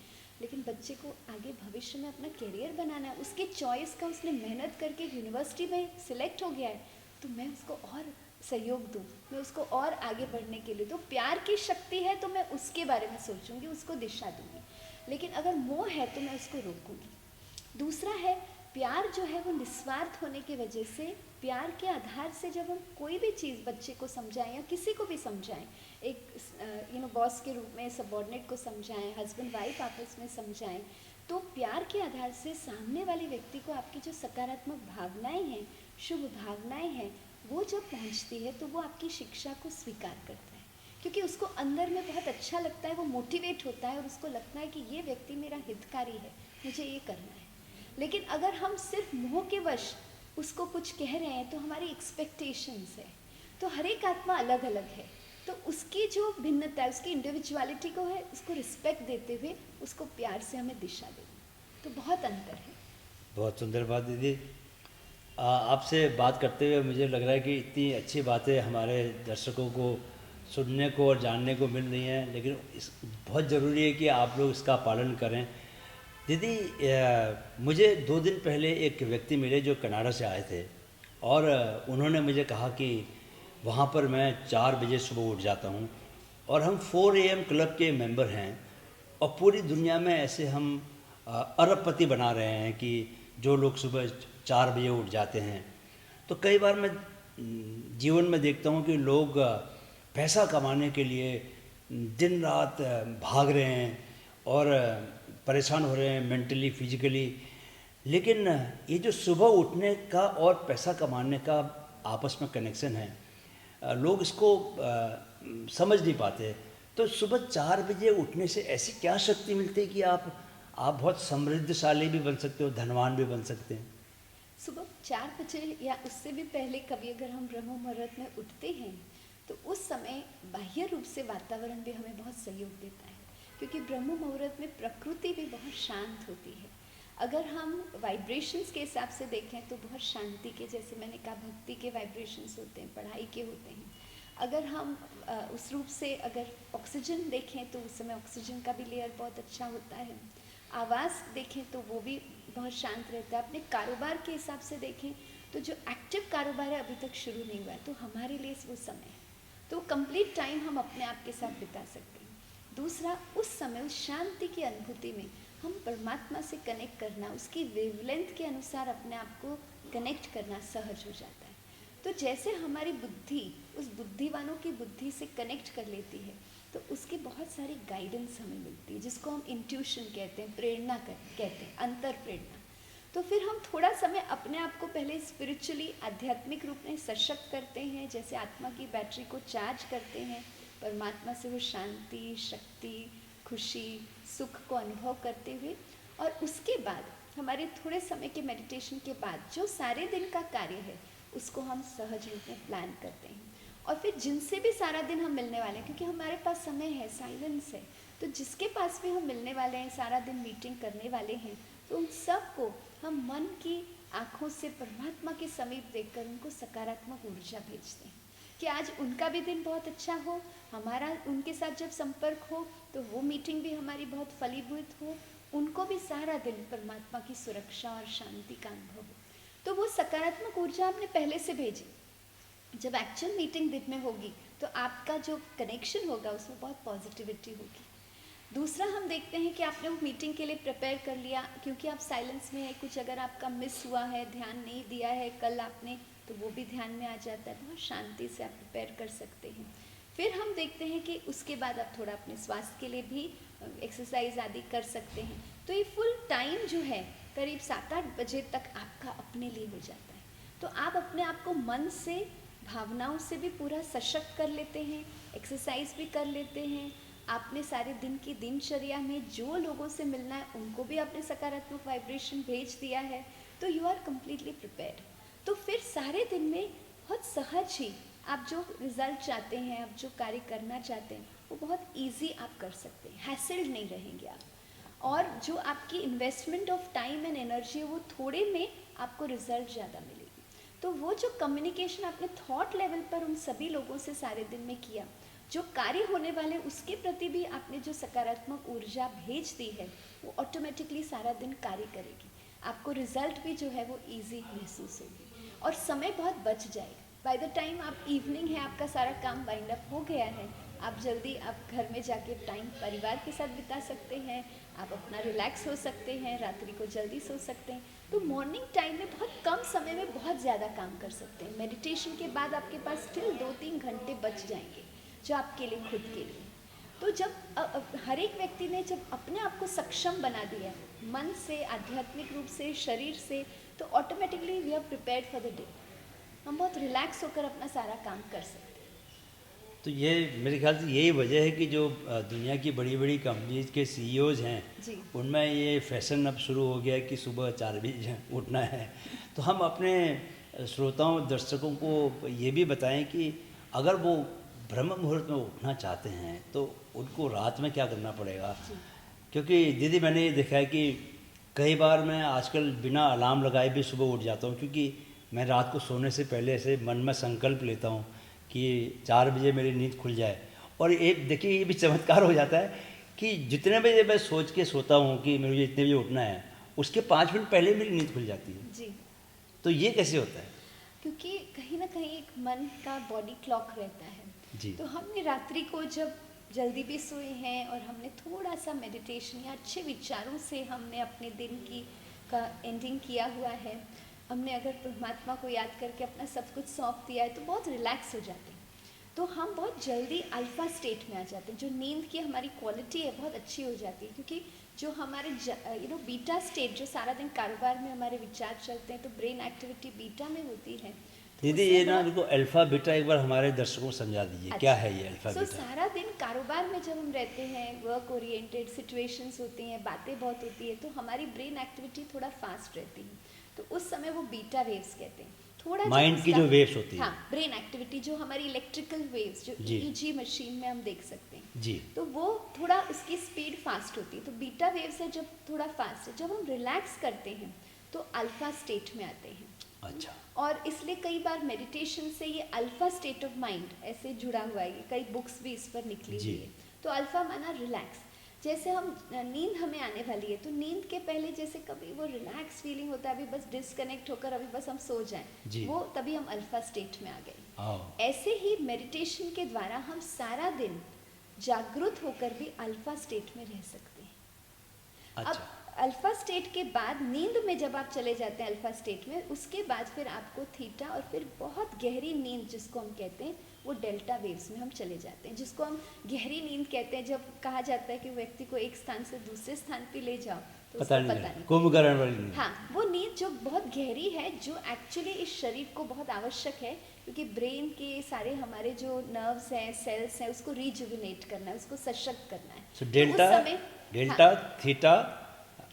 लेकिन बच्चे को आगे भविष्य में अपना करियर बनाना है, उसके चॉइस का, उसने मेहनत करके यूनिवर्सिटी में सिलेक्ट हो गया है, तो मैं उसको और सहयोग दूँ, मैं उसको और आगे बढ़ने के लिए, तो प्यार की शक्ति है तो मैं उसके बारे में सोचूंगी, उसको दिशा दूंगी। लेकिन अगर मोह है तो मैं उसको रोकूंगी। दूसरा है प्यार जो है वो निस्वार्थ होने की वजह से, प्यार के आधार से जब हम कोई भी चीज़ बच्चे को समझाएं या किसी को भी समझाएं, एक बॉस के रूप में सबॉर्डिनेट को समझाएं, हस्बैंड वाइफ आपस में समझाएं, तो प्यार के आधार से सामने वाले व्यक्ति को आपकी जो सकारात्मक भावनाएं हैं, शुभ भावनाएं हैं, वो जब पहुंचती है तो वो आपकी शिक्षा को स्वीकार करता है, क्योंकि उसको अंदर में बहुत अच्छा लगता है, वो मोटिवेट होता है और उसको लगता है कि ये व्यक्ति मेरा हितकारी है, मुझे ये करना है। लेकिन अगर हम सिर्फ मोह के वश उसको कुछ कह रहे हैं तो हमारी एक्सपेक्टेशंस है, तो हर एक आत्मा अलग अलग है, तो उसकी जो भिन्नता है, उसकी इंडिविजुअलिटी को है, उसको रिस्पेक्ट देते हुए उसको प्यार से हमें दिशा देना, तो बहुत अंतर है। बहुत सुंदर बात दीदी। आपसे बात करते हुए मुझे लग रहा है कि इतनी अच्छी बातें हमारे दर्शकों को सुनने को और जानने को मिल रही हैं, लेकिन बहुत ज़रूरी है कि आप लोग इसका पालन करें। दीदी, मुझे 2 दिन पहले एक व्यक्ति मिले जो कनाडा से आए थे और उन्होंने मुझे कहा कि वहाँ पर मैं 4 बजे सुबह उठ जाता हूँ और हम 4 AM क्लब के मेंबर हैं और पूरी दुनिया में ऐसे हम अरबपति बना रहे हैं कि जो लोग सुबह 4 बजे उठ जाते हैं। तो कई बार मैं जीवन में देखता हूँ कि लोग पैसा कमाने के लिए दिन रात भाग रहे हैं और परेशान हो रहे हैं मेंटली फिजिकली, लेकिन ये जो सुबह उठने का और पैसा कमाने का आपस में कनेक्शन है, लोग इसको समझ नहीं पाते। तो सुबह 4 बजे उठने से ऐसी क्या शक्ति मिलती है कि आप बहुत समृद्धशाली भी बन सकते हो, धनवान भी बन सकते हैं? सुबह 4 बजे या उससे भी पहले कभी अगर हम ब्रह्म मुहूर्त में उठते हैं तो उस समय बाह्य रूप से वातावरण भी हमें बहुत सहयोग देता है, क्योंकि ब्रह्म मुहूर्त में प्रकृति भी बहुत शांत होती है। अगर हम वाइब्रेशंस के हिसाब से देखें तो बहुत शांति के, जैसे मैंने कहा, भक्ति के वाइब्रेशंस होते हैं, पढ़ाई के होते हैं। अगर हम उस रूप से अगर ऑक्सीजन देखें तो उस समय ऑक्सीजन का भी लेयर बहुत अच्छा होता है। आवाज़ देखें तो वो भी बहुत शांत रहता है। अपने कारोबार के हिसाब से देखें तो जो एक्टिव कारोबार है अभी तक शुरू नहीं हुआ है, तो हमारे लिए वो समय है, तो कंप्लीट टाइम हम अपने आप के साथ बिता सकते हैं। दूसरा, उस समय उस शांति की अनुभूति में हम परमात्मा से कनेक्ट करना, उसकी वेवलेंथ के अनुसार अपने आप को कनेक्ट करना सहज हो जाता है। तो जैसे हमारी बुद्धि उस बुद्धिवानों की बुद्धि से कनेक्ट कर लेती है तो उसकी बहुत सारी गाइडेंस हमें मिलती है, जिसको हम इंट्यूशन कहते हैं, प्रेरणा कहते हैं, अंतर प्रेरणा। तो फिर हम थोड़ा समय अपने आप को पहले स्पिरिचुअली, आध्यात्मिक रूप में सशक्त करते हैं, जैसे आत्मा की बैटरी को चार्ज करते हैं, परमात्मा से वो शांति, शक्ति, खुशी, सुख को अनुभव करते हुए, और उसके बाद हमारे थोड़े समय के मेडिटेशन के बाद जो सारे दिन का कार्य है उसको हम सहज रूप में प्लान करते हैं। और फिर जिनसे भी सारा दिन हम मिलने वाले हैं, क्योंकि हमारे पास समय है, साइलेंस है, तो जिसके पास भी हम मिलने वाले हैं, सारा दिन मीटिंग करने वाले हैं, तो उन सबको हम मन की आँखों से परमात्मा के समीप देखकर उनको सकारात्मक ऊर्जा भेजते हैं कि आज उनका भी दिन बहुत अच्छा हो, हमारा उनके साथ जब संपर्क हो तो वो मीटिंग भी हमारी बहुत फलीभूत हो, उनको भी सारा दिन परमात्मा की सुरक्षा और शांति का अनुभव हो। तो वो सकारात्मक ऊर्जा आपने पहले से भेजी, जब एक्चुअल मीटिंग दिन में होगी तो आपका जो कनेक्शन होगा उसमें बहुत पॉजिटिविटी होगी। दूसरा, हम देखते हैं कि आपने वो मीटिंग के लिए प्रिपेयर कर लिया, क्योंकि आप साइलेंस में है, कुछ अगर आपका मिस हुआ है, ध्यान नहीं दिया है कल आपने, तो वो भी ध्यान में आ जाता है, बहुत शांति से आप प्रिपेयर कर सकते हैं। फिर हम देखते हैं कि उसके बाद आप थोड़ा अपने स्वास्थ्य के लिए भी एक्सरसाइज आदि कर सकते हैं। तो ये फुल टाइम जो है करीब 7-8 बजे तक आपका अपने लिए हो जाता है। तो आप अपने आप को मन से, भावनाओं से भी पूरा सशक्त कर लेते हैं, एक्सरसाइज भी कर लेते हैं। आपने सारे दिन की दिनचर्या में जो लोगों से मिलना है उनको भी आपने सकारात्मक वाइब्रेशन भेज दिया है, तो यू आर कम्प्लीटली प्रिपेयर्ड। तो फिर सारे दिन में बहुत सहज ही आप जो रिजल्ट चाहते हैं, आप जो कार्य करना चाहते हैं, वो बहुत ईजी आप कर सकते हैं, हैसल्ड नहीं रहेंगे आप। और जो आपकी investment of time and energy है वो थोड़े में आपको रिजल्ट ज़्यादा मिलेगी। तो वो जो कम्युनिकेशन आपने थॉट लेवल पर उन सभी लोगों से सारे दिन में किया, जो कार्य होने वाले उसके प्रति भी आपने जो सकारात्मक ऊर्जा भेज दी है, वो ऑटोमेटिकली सारा दिन कार्य करेगी। आपको रिजल्ट भी जो है वो इजी महसूस होगी और समय बहुत बच जाएगा। बाय द टाइम आप इवनिंग है, आपका सारा काम वाइंड अप हो गया है, आप जल्दी आप घर में जाके टाइम परिवार के साथ बिता सकते हैं, आप अपना रिलैक्स हो सकते हैं, रात्रि को जल्दी सो सकते हैं। तो मॉर्निंग टाइम में बहुत कम समय में बहुत ज़्यादा काम कर सकते हैं। मेडिटेशन के बाद आपके पास स्टिल 2-3 घंटे बच जाएंगे जो आपके लिए, खुद के लिए। तो जब हर एक व्यक्ति ने जब अपने आप को सक्षम बना दिया मन से, आध्यात्मिक रूप से, शरीर से, तो automatically we are prepared for the day. हम बहुत रिलैक्स होकर अपना सारा काम कर सकते हैं। तो ये मेरे ख्याल से यही वजह है कि जो दुनिया की बड़ी बड़ी कंपनीज के सीईओज हैं, उनमें ये फैशन अब शुरू हो गया है कि सुबह 4 बजे उठना है। तो हम अपने श्रोताओं, दर्शकों को ये भी बताएं कि अगर वो ब्रह्म मुहूर्त में उठना चाहते हैं तो उनको रात में क्या करना पड़ेगा। क्योंकि दीदी, मैंने ये देखा है कि कई बार मैं आजकल बिना अलार्म लगाए भी सुबह उठ जाता हूँ, क्योंकि मैं रात को सोने से पहले ऐसे मन में संकल्प लेता हूँ कि 4 बजे मेरी नींद खुल जाए। और एक देखिए, ये भी चमत्कार हो जाता है कि जितने बजे मैं सोच के सोता हूँ कि मुझे इतने बजे उठना है, उसके 5 मिनट पहले मेरी नींद खुल जाती है। जी। तो ये कैसे होता है? क्योंकि कहीं ना कहीं एक मन का बॉडी क्लॉक रहता है। जी। तो हमने रात्रि को जब जल्दी भी सोए हैं और हमने थोड़ा सा मेडिटेशन या अच्छे विचारों से हमने अपने दिन की का एंडिंग किया हुआ है, हमने अगर परमात्मा को याद करके अपना सब कुछ सौंप दिया है तो बहुत रिलैक्स हो जाते हैं। तो हम बहुत जल्दी अल्फा स्टेट में आ जाते हैं। जो नींद की हमारी क्वालिटी है बहुत अच्छी हो जाती है, क्योंकि जो हमारे बीटा स्टेट, जो सारा दिन कारोबार में हमारे विचार चलते हैं तो ब्रेन एक्टिविटी बीटा में होती है। तो दीदी उससे ये ना बहुत- देखो अल्फा बीटा एक बार हमारे दर्शकों को समझा दीजिए, क्या है ये अल्फा सो बीटा? सारा दिन कारोबार में जब हम रहते हैं, वर्क ओरिएंटेड सिचुएशंस होती हैं, बातें बहुत होती है, तो हमारी ब्रेन एक्टिविटी थोड़ा फास्ट रहती है। तो उस समय वो बीटा वेव्स कहते हैं। थोड़ा जब माइंड की उसका- जो वेव्स होती है। हाँ, ब्रेन एक्टिविटी जो हमारी इलेक्ट्रिकल वेव्स जो जी। ईईजी मशीन में हम देख सकते हैं, जी। तो वो थोड़ा उसकी स्पीड फास्ट होती है। तो बीटा वेव्स है जब थोड़ा फास्ट है, जब हम रिलैक्स करते हैं तो अल्फा स्टेट में आते हैं। अच्छा। और इसलिए कई बार मेडिटेशन से ये अल्फा स्टेट ऑफ माइंड ऐसे जुड़ा हुआ है, कई बुक्स भी इस पर निकली जी। हुई है। तो अल्फा माना रिलैक्स। जैसे हम नींद हमें आने वाली है, तो नींद के पहले जैसे कभी वो रिलैक्स फीलिंग होता है, अभी बस डिस्कनेक्ट होकर अभी बस हम सो जाएं, जी। वो तभी हम अल्फा स्टेट में आ गए। आओ। ऐसे ही मेडिटेशन के द्वारा हम सारा दिन जागृत होकर भी अल्फा स्टेट में रह सकते हैं। अच्छा। अब अल्फा स्टेट के बाद नींद में जब आप चले जाते हैं अल्फा स्टेट में, उसके बाद फिर आपको थीटा और फिर बहुत गहरी नींद जिसको हम कहते हैं वो डेल्टा वेव्स में हम चले जाते हैं, जिसको हम गहरी नींद कहते हैं। जब कहा जाता है कि व्यक्ति को एक स्थान से दूसरे स्थान पे ले जाओ तो पता उसको नहीं पता लगा। नहीं। कुंभकर्ण वाली नींद। हाँ, वो नींद जो बहुत गहरी है, जो एक्चुअली इस शरीर को बहुत आवश्यक है, क्योंकि ब्रेन के सारे हमारे जो नर्व्स हैं, सेल्स हैं, उसको रिजुविनेट करना है, उसको सशक्त करना है। सो तो डेल्टा, उस समय डेल्टा, थीटा,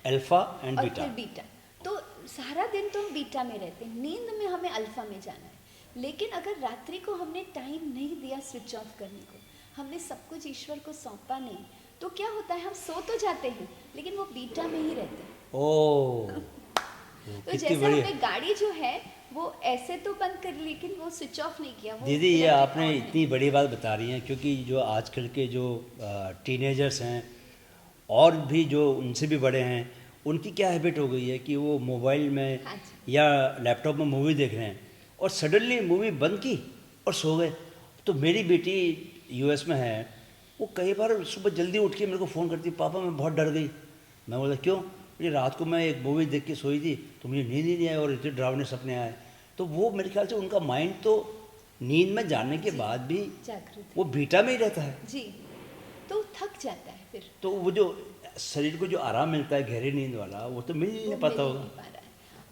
अल्फा एंड और बीटा। फिर बीटा। तो सारा दिन तो हम बीटा में रहते हैं, नींद में हमें अल्फा में जाना है। लेकिन अगर रात्रि को हमने टाइम नहीं दिया स्विच ऑफ करने को, हमने सब कुछ ईश्वर को सौंपा नहीं, तो क्या होता है, हम सो तो जाते हैं लेकिन वो बीटा में ही रहते हैं। ओ तो कितनी जैसे बड़ी हमने गाड़ी जो है वो ऐसे तो बंद कर ली, लेकिन वो स्विच ऑफ नहीं किया। वो दीदी, ये electric आपने on है। इतनी बड़ी बात बता रही हैं, क्योंकि जो आजकल के जो टीनेजर्स हैं और भी जो उनसे भी बड़े हैं, उनकी क्या हैबिट हो गई है कि वो मोबाइल में हाँ जी। या लैपटॉप में मूवी देख रहे हैं और सडनली मूवी बंद की और सो गए। तो मेरी बेटी यूएस में है, वो कई बार सुबह जल्दी उठ के मेरे को फ़ोन करती, पापा मैं बहुत डर गई। मैं बोला क्यों? बोली रात को मैं एक मूवी देख के सोई थी तो मुझे नींद ही नहीं आई और इतने डरावने सपने आए। तो वो मेरे ख्याल से उनका माइंड तो नींद में जाने के जी, बाद भी जागृत वो बीटा में ही रहता है। जी, तो थक जाता है फिर। तो वो जो शरीर को जो आराम मिलता है गहरी नींद वाला, वो तो मिल ही वो नहीं पाता मिल ही होगा। नहीं पा रहा है।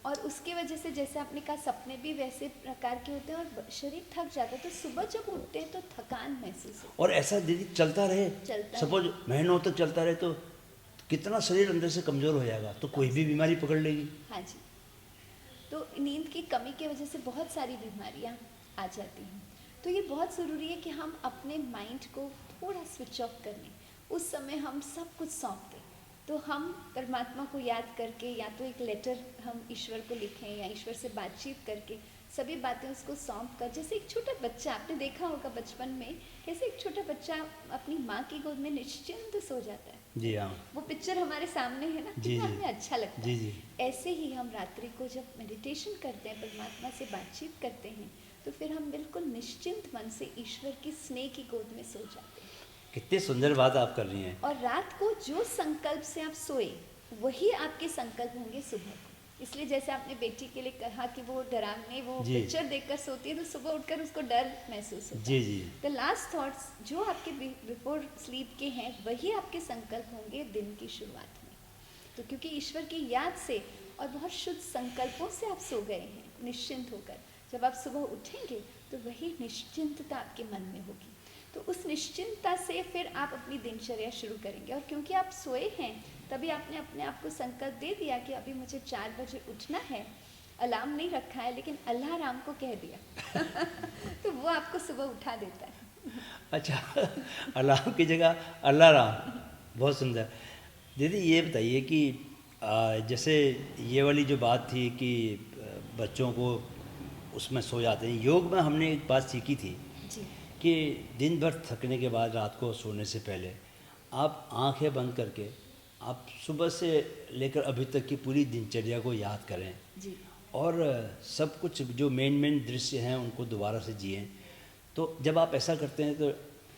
और उसके वजह से जैसे आपने कहा, सपने भी वैसे प्रकार के होते हैं और शरीर थक जाता है। तो सुबह जब उठते हैं तो थकान महसूस होती और ऐसा दीदी चलता रहे, चलता सपोज महीनों तक चलता रहे, तो कितना शरीर अंदर से कमज़ोर हो जाएगा, तो कोई भी बीमारी पकड़ लेगी। है। हाँ जी। तो नींद की कमी की वजह से बहुत सारी बीमारियां आ जाती हैं। तो ये बहुत ज़रूरी है कि हम अपने माइंड को थोड़ा स्विच ऑफ कर लें। उस समय हम सब कुछ सौंप दें। तो हम परमात्मा को याद करके, या तो एक लेटर हम ईश्वर को लिखें या ईश्वर से बातचीत करके सभी बातें उसको सौंप कर, जैसे एक छोटा बच्चा, आपने देखा होगा बचपन में कैसे एक छोटा बच्चा अपनी माँ की गोद में निश्चिंत सो जाता है। जी हाँ। वो पिक्चर हमारे सामने है ना, जी, कितना जी। हमें अच्छा लगता जी, है। जी। ऐसे ही हम रात्रि को जब मेडिटेशन करते हैं, परमात्मा से बातचीत करते हैं, तो फिर हम बिल्कुल निश्चिंत मन से ईश्वर की स्नेह की गोद में सो जाते हैं। कितनी सुंदर बात आप कर रही हैं। और रात को जो संकल्प से आप सोए वही आपके संकल्प होंगे सुबह को। इसलिए जैसे आपने बेटी के लिए कहा कि वो डरावने वो जी। पिक्चर देखकर सोती है, तो सुबह उठकर उसको डर महसूस होता है। जी जी। द लास्ट थॉट्स जो आपके बिफोर स्लीप के हैं, वही आपके संकल्प होंगे दिन की शुरुआत में। तो क्योंकि ईश्वर की याद से और बहुत शुद्ध संकल्पों से आप सो गए हैं निश्चिंत होकर, जब आप सुबह उठेंगे तो वही निश्चिंतता आपके मन में होगी। तो उस निश्चिंतता से फिर आप अपनी दिनचर्या शुरू करेंगे। और क्योंकि आप सोए हैं, तभी आपने अपने आप को संकल्प दे दिया कि अभी मुझे 4 बजे उठना है। अलार्म नहीं रखा है, लेकिन अल्लाह राम को कह दिया तो वो आपको सुबह उठा देता है। अच्छा, अलार्म की जगह अल्लाह राम, बहुत सुंदर। दीदी ये बताइए कि जैसे ये वाली जो बात थी कि बच्चों को उसमें सो जाते हैं, योग में हमने एक बात सीखी थी जी। कि दिन भर थकने के बाद रात को सोने से पहले आप आंखें बंद करके आप सुबह से लेकर अभी तक की पूरी दिनचर्या को याद करें जी। और सब कुछ जो मेन दृश्य हैं उनको दोबारा से जिएं। तो जब आप ऐसा करते हैं तो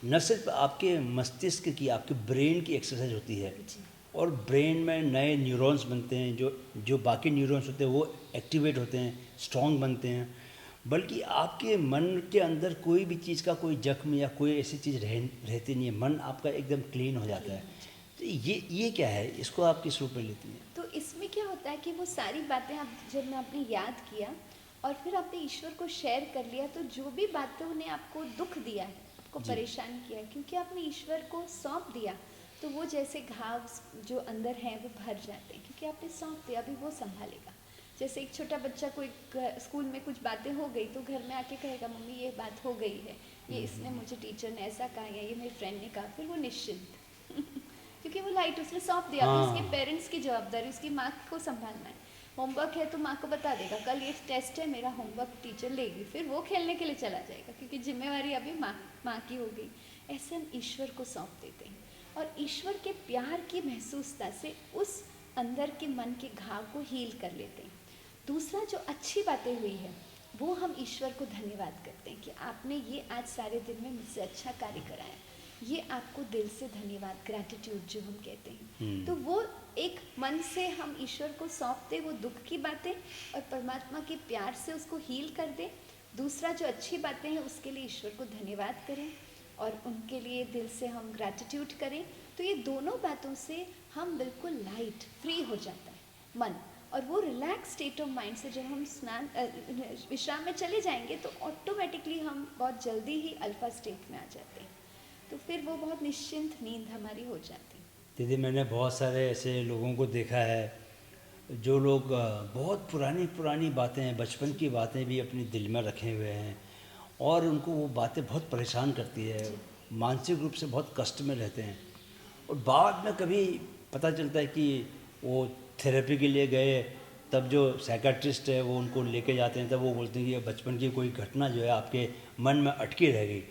न सिर्फ आपके मस्तिष्क की, आपके ब्रेन की एक्सरसाइज होती है जी। और ब्रेन में नए न्यूरॉन्स बनते हैं, जो बाकी न्यूरॉन्स होते हैं वो एक्टिवेट होते हैं, स्ट्रॉन्ग बनते हैं, बल्कि आपके मन के अंदर कोई भी चीज़ का कोई जख्म या कोई ऐसी चीज़ रहती नहीं है, मन आपका एकदम क्लीन हो जाता है। तो ये क्या है, इसको आप किस रूप में लेती हैं? तो इसमें क्या होता है कि वो सारी बातें आप जब में आपने याद किया और फिर आपने ईश्वर को शेयर कर लिया, तो जो भी बातों ने आपको दुख दिया है, आपको जी। परेशान किया है, क्योंकि आपने ईश्वर को सौंप दिया, तो वो जैसे घाव जो अंदर हैं वो भर जाते हैं, क्योंकि आपने सौंप दिया, अभी वो संभालेगा। जैसे एक छोटा बच्चा को स्कूल में कुछ बातें हो गई तो घर में आके कहेगा मम्मी ये बात हो गई है, ये इसने मुझे टीचर ने ऐसा कहा या ये मेरी फ्रेंड ने कहा, फिर वो निश्चिंत क्योंकि वो लाइट उसने सौंप दिया। अभी उसके हाँ। पेरेंट्स की जवाबदारी, उसकी माँ को संभालना है। होमवर्क है तो माँ को बता देगा कल ये टेस्ट है मेरा, होमवर्क टीचर लेगी, फिर वो खेलने के लिए चला जाएगा क्योंकि जिम्मेवारी अभी माँ की हो गई। ऐसे हम ईश्वर को सौंप देते हैं और ईश्वर के प्यार की महसूसता से उस अंदर के मन के घाव को हील कर लेते हैं। दूसरा, जो अच्छी बातें हुई है वो हम ईश्वर को धन्यवाद करते हैं कि आपने ये आज सारे दिन में मुझसे अच्छा कार्य कराया, ये आपको दिल से धन्यवाद, ग्रैटिट्यूड जो हम कहते हैं। तो वो एक मन से हम ईश्वर को सौंप दें वो दुख की बातें और परमात्मा के प्यार से उसको हील कर दें। दूसरा, जो अच्छी बातें हैं उसके लिए ईश्वर को धन्यवाद करें और उनके लिए दिल से हम ग्रैटिट्यूड करें। तो ये दोनों बातों से हम बिल्कुल लाइट, फ्री हो जाता है मन, और वो रिलैक्स स्टेट ऑफ माइंड से जब हम विश्राम में चले जाएंगे तो ऑटोमेटिकली हम बहुत जल्दी ही अल्फा स्टेट में आ जाते हैं। तो फिर वो बहुत निश्चिंत नींद हमारी हो जाती है। दीदी, मैंने बहुत सारे ऐसे लोगों को देखा है जो लोग बहुत पुरानी पुरानी बातें, बचपन की बातें भी अपने दिल में रखे हुए हैं और उनको वो बातें बहुत परेशान करती है, मानसिक रूप से बहुत कष्ट में रहते हैं और बाद में कभी पता चलता है कि वो थेरेपी के लिए गए, तब जो साइकेट्रिस्ट है वो उनको लेके जाते हैं, तब वो बोलते हैं कि ये बचपन की कोई घटना जो है आपके मन में अटकी रह गई।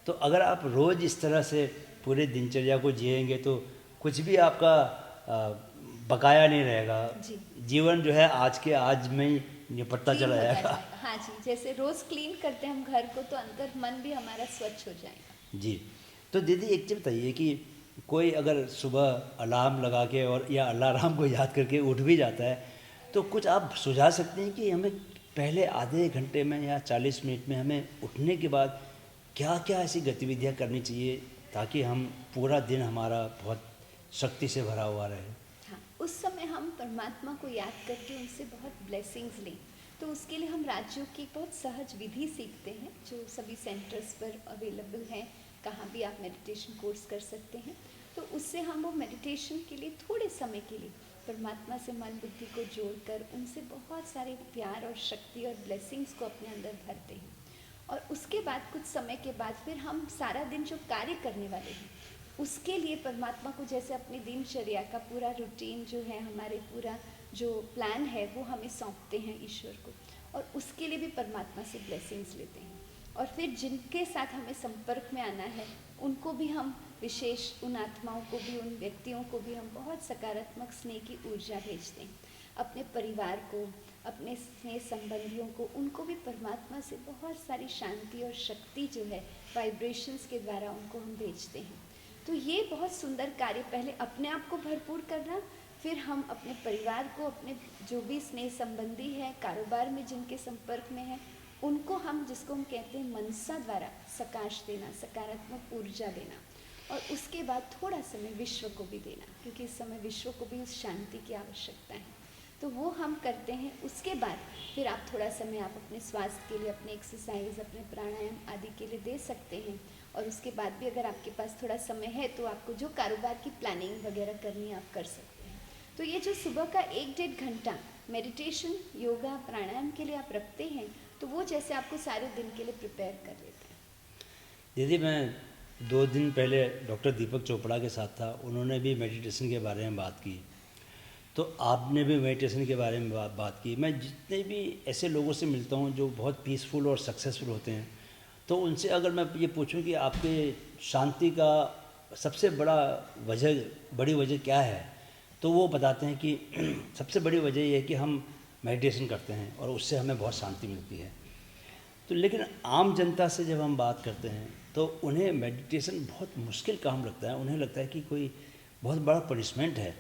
तो अगर आप रोज़ इस तरह से पूरे दिनचर्या को जिएंगे तो कुछ भी आपका बकाया नहीं रहेगा। जी। जीवन जो है आज के आज में ही निपटता क्लीन चला होता जाएगा। जाएगा। हाँ जी, जैसे रोज क्लीन करते हैं हम घर को तो अंदर मन भी हमारा स्वच्छ हो जाएगा। जी। तो दीदी एक चीज़ बताइए कि कोई अगर सुबह अलार्म लगा के और या अलार्म को याद करके उठ भी जाता है तो कुछ आप सुझा सकते हैं कि हमें पहले आधे घंटे में या 40 मिनट में हमें उठने के बाद क्या क्या ऐसी गतिविधियां करनी चाहिए ताकि हम पूरा दिन हमारा बहुत शक्ति से भरा हुआ रहे? हाँ, उस समय हम परमात्मा को याद करके उनसे बहुत ब्लेसिंग्स लें। तो उसके लिए हम राजयोग की एक बहुत सहज विधि सीखते हैं जो सभी सेंटर्स पर अवेलेबल है, कहाँ भी आप मेडिटेशन कोर्स कर सकते हैं। तो उससे हम वो मेडिटेशन के लिए थोड़े समय के लिए परमात्मा से मन बुद्धि को जोड़कर उनसे बहुत सारे प्यार और शक्ति और ब्लेसिंग्स को अपने अंदर भरते हैं। और उसके बाद कुछ समय के बाद फिर हम सारा दिन जो कार्य करने वाले हैं उसके लिए परमात्मा को, जैसे अपनी दिनचर्या का पूरा रूटीन जो है, हमारे पूरा जो प्लान है वो हमें सौंपते हैं ईश्वर को और उसके लिए भी परमात्मा से ब्लेसिंग्स लेते हैं। और फिर जिनके साथ हमें संपर्क में आना है उनको भी हम विशेष, उन आत्माओं को भी, उन व्यक्तियों को भी हम बहुत सकारात्मक स्नेह की ऊर्जा भेजते हैं। अपने परिवार को, अपने स्नेह संबंधियों को, उनको भी परमात्मा से बहुत सारी शांति और शक्ति जो है वाइब्रेशंस के द्वारा उनको हम भेजते हैं। तो ये बहुत सुंदर कार्य, पहले अपने आप को भरपूर करना, फिर हम अपने परिवार को, अपने जो भी स्नेह संबंधी है, कारोबार में जिनके संपर्क में है, उनको हम, जिसको हम कहते हैं मनसा द्वारा सकाश देना, सकारात्मक ऊर्जा देना। और उसके बाद थोड़ा समय विश्व को भी देना, क्योंकि इस समय विश्व को भी उस शांति की आवश्यकता है। तो वो हम करते हैं। उसके बाद फिर आप थोड़ा समय आप अपने स्वास्थ्य के लिए, अपने एक्सरसाइज, अपने प्राणायाम आदि के लिए दे सकते हैं। और उसके बाद भी अगर आपके पास थोड़ा समय है तो आपको जो कारोबार की प्लानिंग वगैरह करनी है आप कर सकते हैं। तो ये जो सुबह का 1-1.5 घंटा मेडिटेशन, योगा, प्राणायाम के लिए आप रखते हैं तो वो जैसे आपको सारे दिन के लिए प्रिपेयर कर लेते हैं। दीदी, मैं 2 दिन पहले डॉक्टर दीपक चोपड़ा के साथ था, उन्होंने भी मेडिटेशन के बारे में बात की, तो आपने भी मेडिटेशन के बारे में बात की। मैं जितने भी ऐसे लोगों से मिलता हूँ जो बहुत पीसफुल और सक्सेसफुल होते हैं, तो उनसे अगर मैं ये पूछूं कि आपके शांति का सबसे बड़ी वजह क्या है, तो वो बताते हैं कि सबसे बड़ी वजह ये है कि हम मेडिटेशन करते हैं और उससे हमें बहुत शांति मिलती है। तो लेकिन आम जनता से जब हम बात करते हैं तो उन्हें मेडिटेशन बहुत मुश्किल काम लगता है, उन्हें लगता है कि कोई बहुत बड़ा पनिशमेंट है।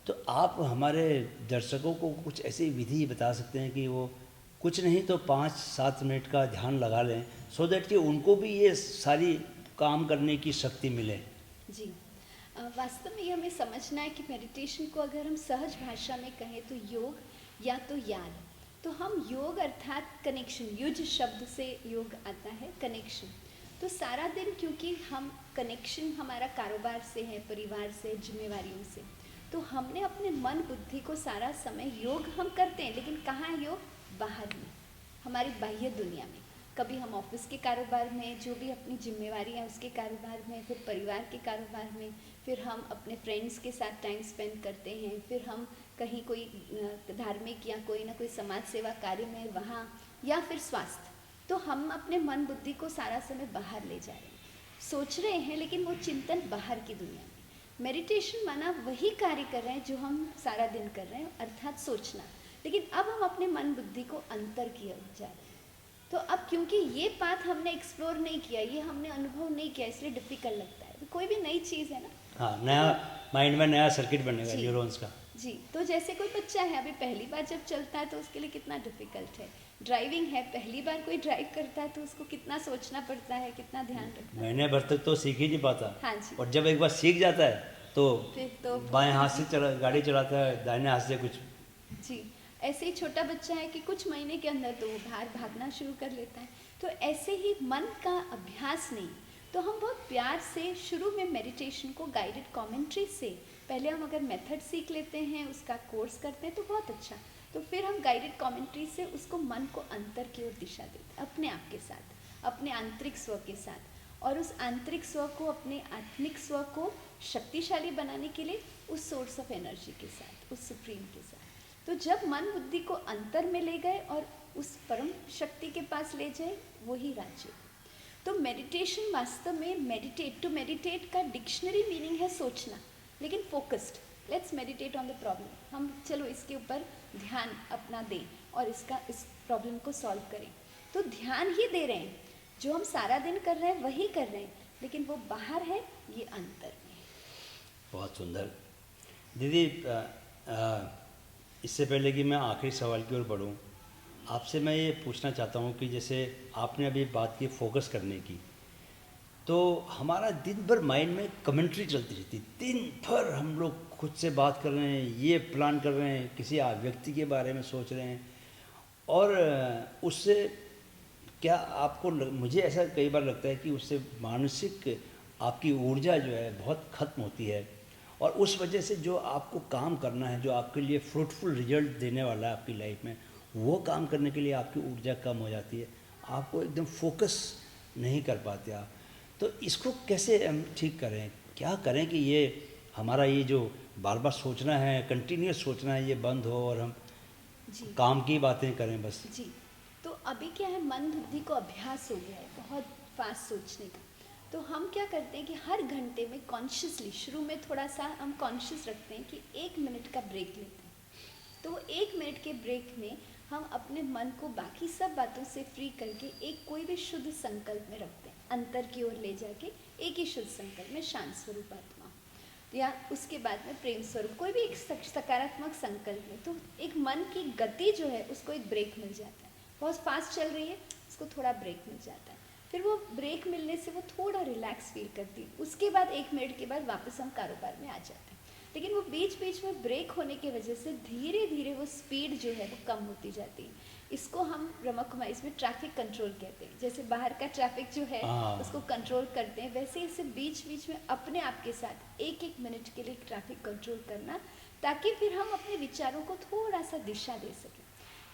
तो आप हमारे दर्शकों को कुछ ऐसी विधि बता सकते हैं कि वो कुछ नहीं तो 5-7 मिनट का ध्यान लगा लें, सो दैट कि उनको भी ये सारी काम करने की शक्ति मिले। जी। वास्तव में ये हमें समझना है कि मेडिटेशन को अगर हम सहज भाषा में कहें तो योग या तो याद। तो हम योग अर्थात कनेक्शन, युज शब्द से योग आता है, कनेक्शन। तो सारा दिन क्योंकि हम कनेक्शन हमारा कारोबार से है, परिवार से, जिम्मेवारियों से, तो हमने अपने मन बुद्धि को सारा समय योग हम करते हैं, लेकिन कहाँ है योग? बाहर में, हमारी बाह्य दुनिया में। कभी हम ऑफिस के कारोबार में, जो भी अपनी जिम्मेवारी है उसके कारोबार में, फिर परिवार के कारोबार में, फिर हम अपने फ्रेंड्स के साथ टाइम स्पेंड करते हैं, फिर हम कहीं कोई धार्मिक या कोई ना कोई समाज सेवा कार्य में वहाँ, या फिर स्वास्थ्य। तो हम अपने मन बुद्धि को सारा समय बाहर ले जा रहे हैं, सोच रहे हैं, लेकिन वो चिंतन बाहर की दुनिया में। मेडिटेशन माना वही कार्य कर रहे हैं जो हम सारा दिन कर रहे हैं, अर्थात सोचना, लेकिन अब हम अपने मन बुद्धि को अंतर की ओर जा रहे हैं। तो अब क्योंकि ये बात हमने एक्सप्लोर नहीं किया, ये हमने अनुभव नहीं किया, इसलिए डिफिकल्ट लगता है। कोई भी नई चीज़ है ना, हाँ, नया माइंड में नया सर्किट बनेगा जी। न्यूरॉन्स का। जी, तो जैसे कोई बच्चा है, अभी पहली बार जब चलता है तो उसके लिए कितना डिफिकल्ट है। ड्राइविंग है, पहली बार कोई ड्राइव करता है तो उसको कितना सोचना पड़ता है, कितना ध्यान रखना है। महीने भर तक तो सीख ही नहीं पाता। हाँ जी। और जब एक बार सीख जाता है तो फिर तो बाएं हाथ से गाड़ी चलाता है, दाहिने हाथ से कुछ। जी, ऐसे ही छोटा बच्चा है कि कुछ महीने के अंदर तो वो बाहर भागना शुरू कर लेता है। तो ऐसे ही मन का अभ्यास नहीं, तो हम बहुत प्यार से शुरू में मेडिटेशन को गाइडेड कमेंट्री से, पहले हम अगर मेथड सीख लेते हैं, उसका कोर्स करते हैं तो बहुत अच्छा, तो फिर हम गाइडेड कमेंट्री से उसको मन को अंतर की ओर दिशा देते हैं, अपने आप के साथ, अपने आंतरिक स्व के साथ, और उस आंतरिक स्व को, अपने आत्मिक स्व को शक्तिशाली बनाने के लिए उस सोर्स ऑफ एनर्जी के साथ, उस सुप्रीम के साथ। तो जब मन बुद्धि को अंतर में ले गए और उस परम शक्ति के पास ले जाए, वही राज्य। तो मेडिटेशन वास्तव में, मेडिटेट, टू मेडिटेट का डिक्शनरी मीनिंग है सोचना, लेकिन focused. Let's meditate on the problem. हम चलो इसके ऊपर ध्यान अपना दें और इस प्रॉब्लम को सॉल्व करें। तो ध्यान ही दे रहे हैं, जो हम सारा दिन कर रहे हैं वही कर रहे हैं, लेकिन वो बाहर है, ये अंतर में है। बहुत सुंदर। दीदी, इससे पहले कि मैं आखिरी सवाल की ओर बढ़ूँ, आपसे मैं ये पूछना चाहता हूँ कि जैसे आपने अभी बात की फोकस करने की, तो हमारा दिन भर माइंड में कमेंट्री चलती रहती, दिन भर हम लोग खुद से बात कर रहे हैं, ये प्लान कर रहे हैं, किसी व्यक्ति के बारे में सोच रहे हैं, और उससे क्या आपको मुझे ऐसा कई बार लगता है कि उससे मानसिक आपकी ऊर्जा जो है बहुत ख़त्म होती है, और उस वजह से जो आपको काम करना है, जो आपके लिए फ्रूटफुल रिजल्ट देने वाला है आपकी लाइफ में, वो काम करने के लिए आपकी ऊर्जा कम हो जाती है, आपको एकदम फोकस नहीं कर पाते आप। तो इसको कैसे हम ठीक करें, क्या करें कि ये हमारा ये जो बार बार सोचना है, कंटिन्यूस सोचना है, ये बंद हो और हम जी काम की बातें करें बस। जी। तो अभी क्या है, मन बुद्धि को अभ्यास हो गया है बहुत फास्ट सोचने का। तो हम क्या करते हैं कि हर घंटे में कॉन्शियसली, शुरू में थोड़ा सा हम कॉन्शियस रखते हैं कि 1 मिनट का ब्रेक लेते हैं। तो वो 1 मिनट के ब्रेक में हम अपने मन को बाकी सब बातों से फ्री करके एक कोई भी शुद्ध संकल्प में रखते हैं, अंतर की ओर ले जाके एक ही शुद्ध संकल्प में, शांत स्वरूप आत्मा, या उसके बाद में प्रेम स्वरूप, कोई भी एक सकारात्मक संकल्प में। तो एक मन की गति जो है उसको एक ब्रेक मिल जाता है, बहुत फास्ट चल रही है, उसको थोड़ा ब्रेक मिल जाता है। फिर वो ब्रेक मिलने से वो थोड़ा रिलैक्स फील करती है। उसके बाद 1 मिनट के बाद वापस हम कारोबार में आ जाते हैं। लेकिन वो बीच बीच में ब्रेक होने की वजह से धीरे धीरे वो स्पीड जो है वो कम होती जाती है। इसको हम ब्रह्मा कुमारी इसमें ट्रैफिक कंट्रोल कहते हैं। जैसे बाहर का ट्रैफिक जो है उसको कंट्रोल करते हैं, वैसे इसे बीच बीच में अपने आप के साथ 1-1 मिनट के लिए ट्रैफिक कंट्रोल करना, ताकि फिर हम अपने विचारों को थोड़ा सा दिशा दे सकें।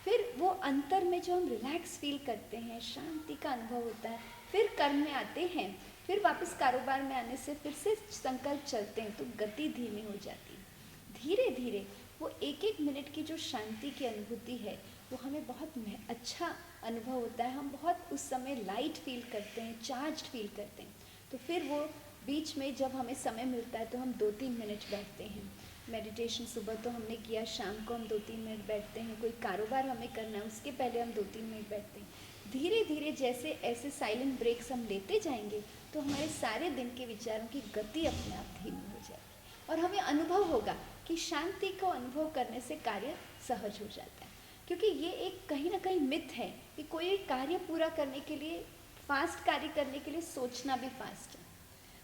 फिर वो अंतर में जो हम रिलैक्स फील करते हैं, शांति का अनुभव होता है, फिर कर्म में आते हैं, फिर वापस कारोबार में आने से फिर से संकल्प चलते हैं, तो गति धीमी हो जाती है। धीरे धीरे वो 1-1 मिनट की जो शांति की अनुभूति है वो हमें बहुत अच्छा अनुभव होता है। हम बहुत उस समय लाइट फील करते हैं, चार्ज्ड फील करते हैं। तो फिर वो बीच में जब हमें समय मिलता है तो हम 2-3 मिनट बैठते हैं, मेडिटेशन सुबह तो हमने किया, शाम को हम 2-3 मिनट बैठते हैं, कोई कारोबार हमें करना है उसके पहले हम 2-3 मिनट बैठते हैं। धीरे धीरे जैसे ऐसे साइलेंट ब्रेक्स हम लेते जाएंगे तो हमारे सारे दिन के विचारों की गति अपने आप धीमी हो जाएगी और हमें अनुभव होगा कि शांति को अनुभव करने से कार्य सहज हो जाता है। क्योंकि ये एक कहीं ना कहीं मिथ है कि कोई कार्य पूरा करने के लिए, फास्ट कार्य करने के लिए सोचना भी फास्ट है,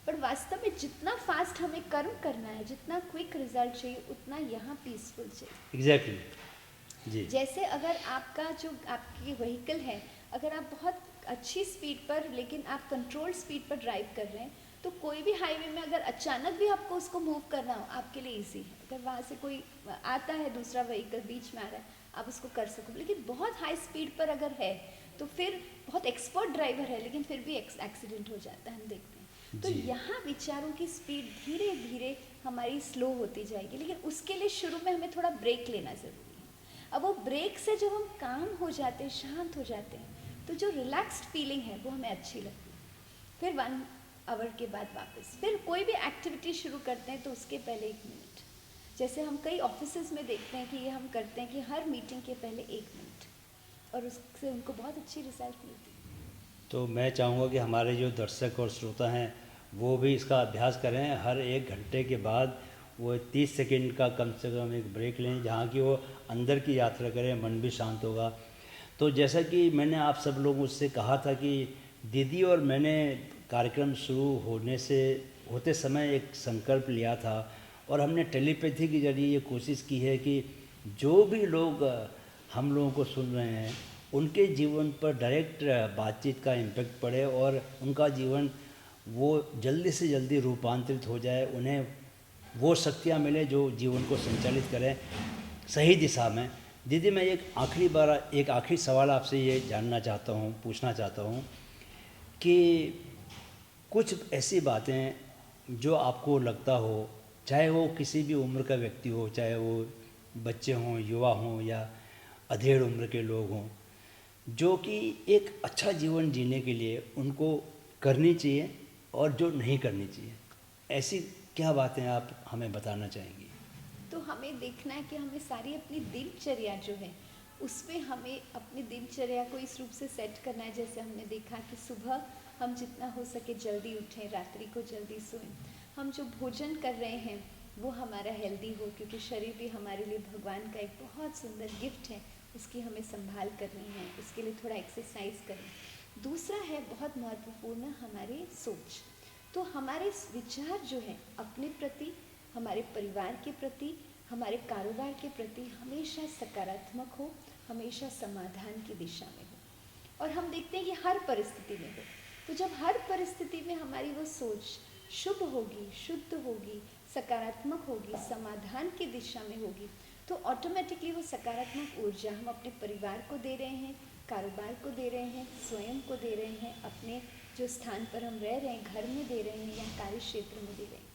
पर वास्तव में जितना फास्ट हमें कर्म करना है, जितना क्विक रिजल्ट चाहिए, उतना यहाँ पीसफुल चाहिए। एग्जैक्टली जी। जैसे अगर आपका जो आपकी व्हीकल है, अगर आप बहुत अच्छी स्पीड पर लेकिन आप कंट्रोल स्पीड पर ड्राइव कर रहे हैं, तो कोई भी हाईवे में अगर अचानक भी आपको उसको मूव करना हो, आपके लिए इजी है। अगर वहाँ से कोई आता है, दूसरा व्हीकल बीच में आ रहा है, आप उसको कर सको। लेकिन बहुत हाई स्पीड पर अगर है तो फिर बहुत एक्सपर्ट ड्राइवर है लेकिन फिर भी एक्सीडेंट हो जाता है, हम देखते हैं। तो जी। यहाँ विचारों की स्पीड धीरे धीरे हमारी स्लो होती जाएगी, लेकिन उसके लिए शुरू में हमें थोड़ा ब्रेक लेना ज़रूरी है। अब वो ब्रेक से जब हम काम हो जाते हैं, शांत हो जाते हैं, तो जो रिलैक्स्ड फीलिंग है वो हमें अच्छी लगती है। फिर 1 आवर के बाद वापस फिर कोई भी एक्टिविटी शुरू करते हैं तो उसके पहले 1 मिनट, जैसे हम कई ऑफिसेज में देखते हैं कि ये हम करते हैं कि हर मीटिंग के पहले 1 मिनट, और उससे उनको बहुत अच्छी रिजल्ट मिलती है। तो मैं चाहूँगा कि हमारे जो दर्शक और श्रोता हैं वो भी इसका अभ्यास करें। हर 1 घंटे के बाद वो 30 सेकंड का कम से कम एक ब्रेक लें, जहाँ की वो अंदर की यात्रा करें, मन भी शांत होगा। तो जैसा कि मैंने आप सब लोगों से कहा था कि दीदी और मैंने कार्यक्रम शुरू होते समय एक संकल्प लिया था, और हमने टेलीपैथी के जरिए ये कोशिश की है कि जो भी लोग हम लोगों को सुन रहे हैं उनके जीवन पर डायरेक्ट बातचीत का इम्पैक्ट पड़े और उनका जीवन वो जल्दी से जल्दी रूपांतरित हो जाए, उन्हें वो शक्तियाँ मिले जो जीवन को संचालित करें सही दिशा में। दीदी, मैं एक आखिरी सवाल आपसे ये पूछना चाहता हूँ कि कुछ ऐसी बातें जो आपको लगता हो, चाहे वो किसी भी उम्र का व्यक्ति हो, चाहे वो बच्चे हों, युवा हों या अधेड़ उम्र के लोग हों, जो कि एक अच्छा जीवन जीने के लिए उनको करनी चाहिए और जो नहीं करनी चाहिए, ऐसी क्या बातें आप हमें बताना चाहेंगी? तो हमें देखना है कि हमें सारी अपनी दिनचर्या जो है उसमें हमें अपनी दिनचर्या को इस रूप से सेट करना है। जैसे हमने देखा कि सुबह हम जितना हो सके जल्दी उठें, रात्रि को जल्दी सोएं। हम जो भोजन कर रहे हैं वो हमारा हेल्दी हो, क्योंकि शरीर भी हमारे लिए भगवान का एक बहुत सुंदर गिफ्ट है, उसकी हमें संभाल करनी है, उसके लिए थोड़ा एक्सरसाइज करें। दूसरा है बहुत महत्वपूर्ण हमारी सोच। तो हमारे विचार जो है अपने प्रति, हमारे परिवार के प्रति, हमारे कारोबार के प्रति हमेशा सकारात्मक हो, हमेशा समाधान की दिशा में हो, और हम देखते हैं कि हर परिस्थिति में हो। तो जब हर परिस्थिति में हमारी वो सोच शुभ होगी, शुद्ध होगी, सकारात्मक होगी, समाधान की दिशा में होगी, तो ऑटोमेटिकली वो सकारात्मक ऊर्जा हम अपने परिवार को दे रहे हैं, कारोबार को दे रहे हैं, स्वयं को दे रहे हैं, अपने जो स्थान पर हम रह रहे हैं घर में दे रहे हैं या कार्य क्षेत्र में दे रहे हैं।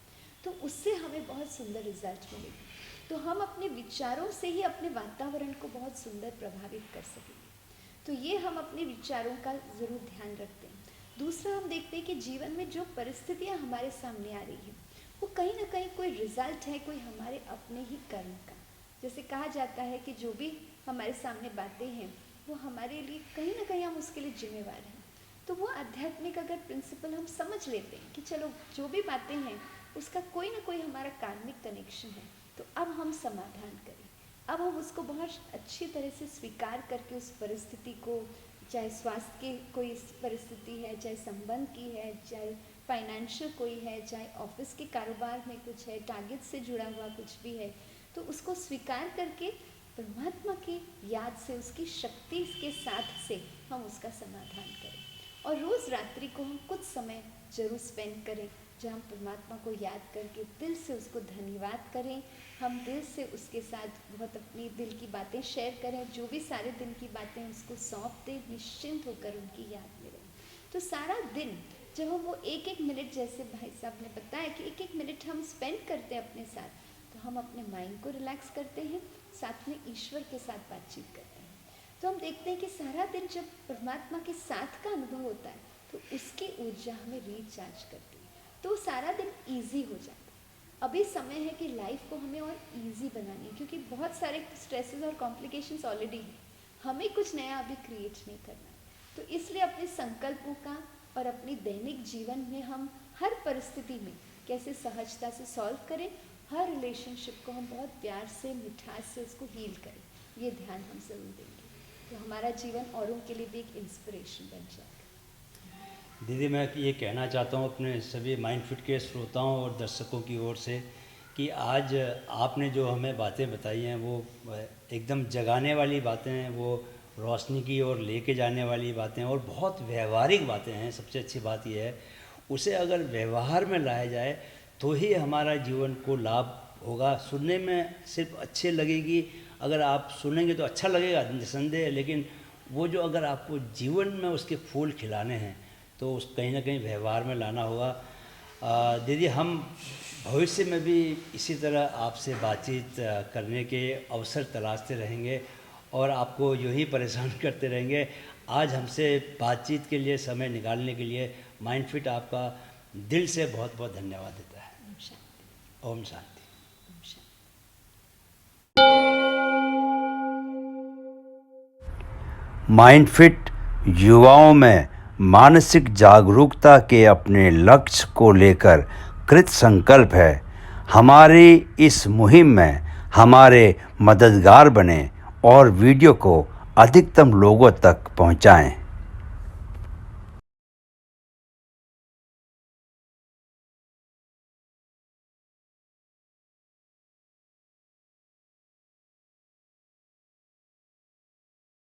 तो उससे हमें बहुत सुंदर रिजल्ट मिलेगा। तो हम अपने विचारों से ही अपने वातावरण को बहुत सुंदर प्रभावित कर सकेंगे। तो ये हम अपने विचारों का ज़रूर ध्यान रखते हैं। दूसरा, हम देखते हैं कि जीवन में जो परिस्थितियाँ हमारे सामने आ रही हैं वो कहीं ना कहीं कोई रिजल्ट है, कोई हमारे अपने ही कर्म का। जैसे कहा जाता है कि जो भी हमारे सामने बातें हैं वो हमारे लिए कहीं ना कहीं हम उसके लिए जिम्मेवार हैं। तो वो आध्यात्मिक अगर प्रिंसिपल हम समझ लेते हैं कि चलो जो भी बातें हैं उसका कोई ना कोई हमारा कार्मिक कनेक्शन है, तो अब हम समाधान करें। अब हम उसको बहुत अच्छी तरह से स्वीकार करके उस परिस्थिति को, चाहे स्वास्थ्य की कोई परिस्थिति है, चाहे संबंध की है, चाहे फाइनेंशियल कोई है, चाहे ऑफिस के कारोबार में कुछ है, टारगेट से जुड़ा हुआ कुछ भी है, तो उसको स्वीकार करके परमात्मा की याद से, उसकी शक्ति के साथ से हम उसका समाधान करें। और रोज़ रात्रि को हम कुछ समय जरूर स्पेंड करें जहाँ हम परमात्मा को याद करके दिल से उसको धन्यवाद करें। हम दिल से उसके साथ बहुत अपनी दिल की बातें शेयर करें, जो भी सारे दिन की बातें उसको सौंप दें, निश्चिंत होकर उनकी याद में रहें। तो सारा दिन जब हम वो 1-1 मिनट, जैसे भाई साहब ने बताया कि 1-1 मिनट हम स्पेंड करते हैं अपने साथ, तो हम अपने माइंड को रिलैक्स करते हैं, साथ में ईश्वर के साथ बातचीत करते हैं। तो हम देखते हैं कि सारा दिन जब परमात्मा के साथ का अनुभव होता है तो उसकी ऊर्जा हमें रिचार्ज करती है, तो सारा दिन ईजी हो जाता है। अभी समय है कि लाइफ को हमें और इजी बनानी है, क्योंकि बहुत सारे स्ट्रेसेस और कॉम्प्लिकेशंस ऑलरेडी हैं, हमें कुछ नया अभी क्रिएट नहीं करना है। तो इसलिए अपने संकल्पों का और अपनी दैनिक जीवन में हम हर परिस्थिति में कैसे सहजता से सॉल्व करें, हर रिलेशनशिप को हम बहुत प्यार से, मिठास से उसको हील करें, ये ध्यान हम जरूर देंगे, तो हमारा जीवन औरों के लिए भी एक इंस्पिरेशन बन जाएगा। दीदी, मैं ये कहना चाहता हूँ अपने सभी माइंडफिट के श्रोताओं और दर्शकों की ओर से कि आज आपने जो हमें बातें बताई हैं वो एकदम जगाने वाली बातें हैं, वो रोशनी की ओर लेके जाने वाली बातें हैं और बहुत व्यवहारिक बातें हैं। सबसे अच्छी बात यह है उसे अगर व्यवहार में लाया जाए तो ही हमारा जीवन को लाभ होगा। सुनने में सिर्फ अच्छे लगेगी, अगर आप सुनेंगे तो अच्छा लगेगा निसंदेह, लेकिन वो जो अगर आपको जीवन में उसके फूल खिलाने हैं तो उस कहीं ना कहीं व्यवहार में लाना होगा। दीदी, हम भविष्य में भी इसी तरह आपसे बातचीत करने के अवसर तलाशते रहेंगे और आपको यूँ ही परेशान करते रहेंगे। आज हमसे बातचीत के लिए समय निकालने के लिए माइंडफिट आपका दिल से बहुत बहुत धन्यवाद देता है। ओम शांति। ओम शांति। ओम शांति। माइंडफिट युवाओं में मानसिक जागरूकता के अपने लक्ष्य को लेकर कृत संकल्प है। हमारी इस मुहिम में हमारे मददगार बने और वीडियो को अधिकतम लोगों तक पहुंचाएं।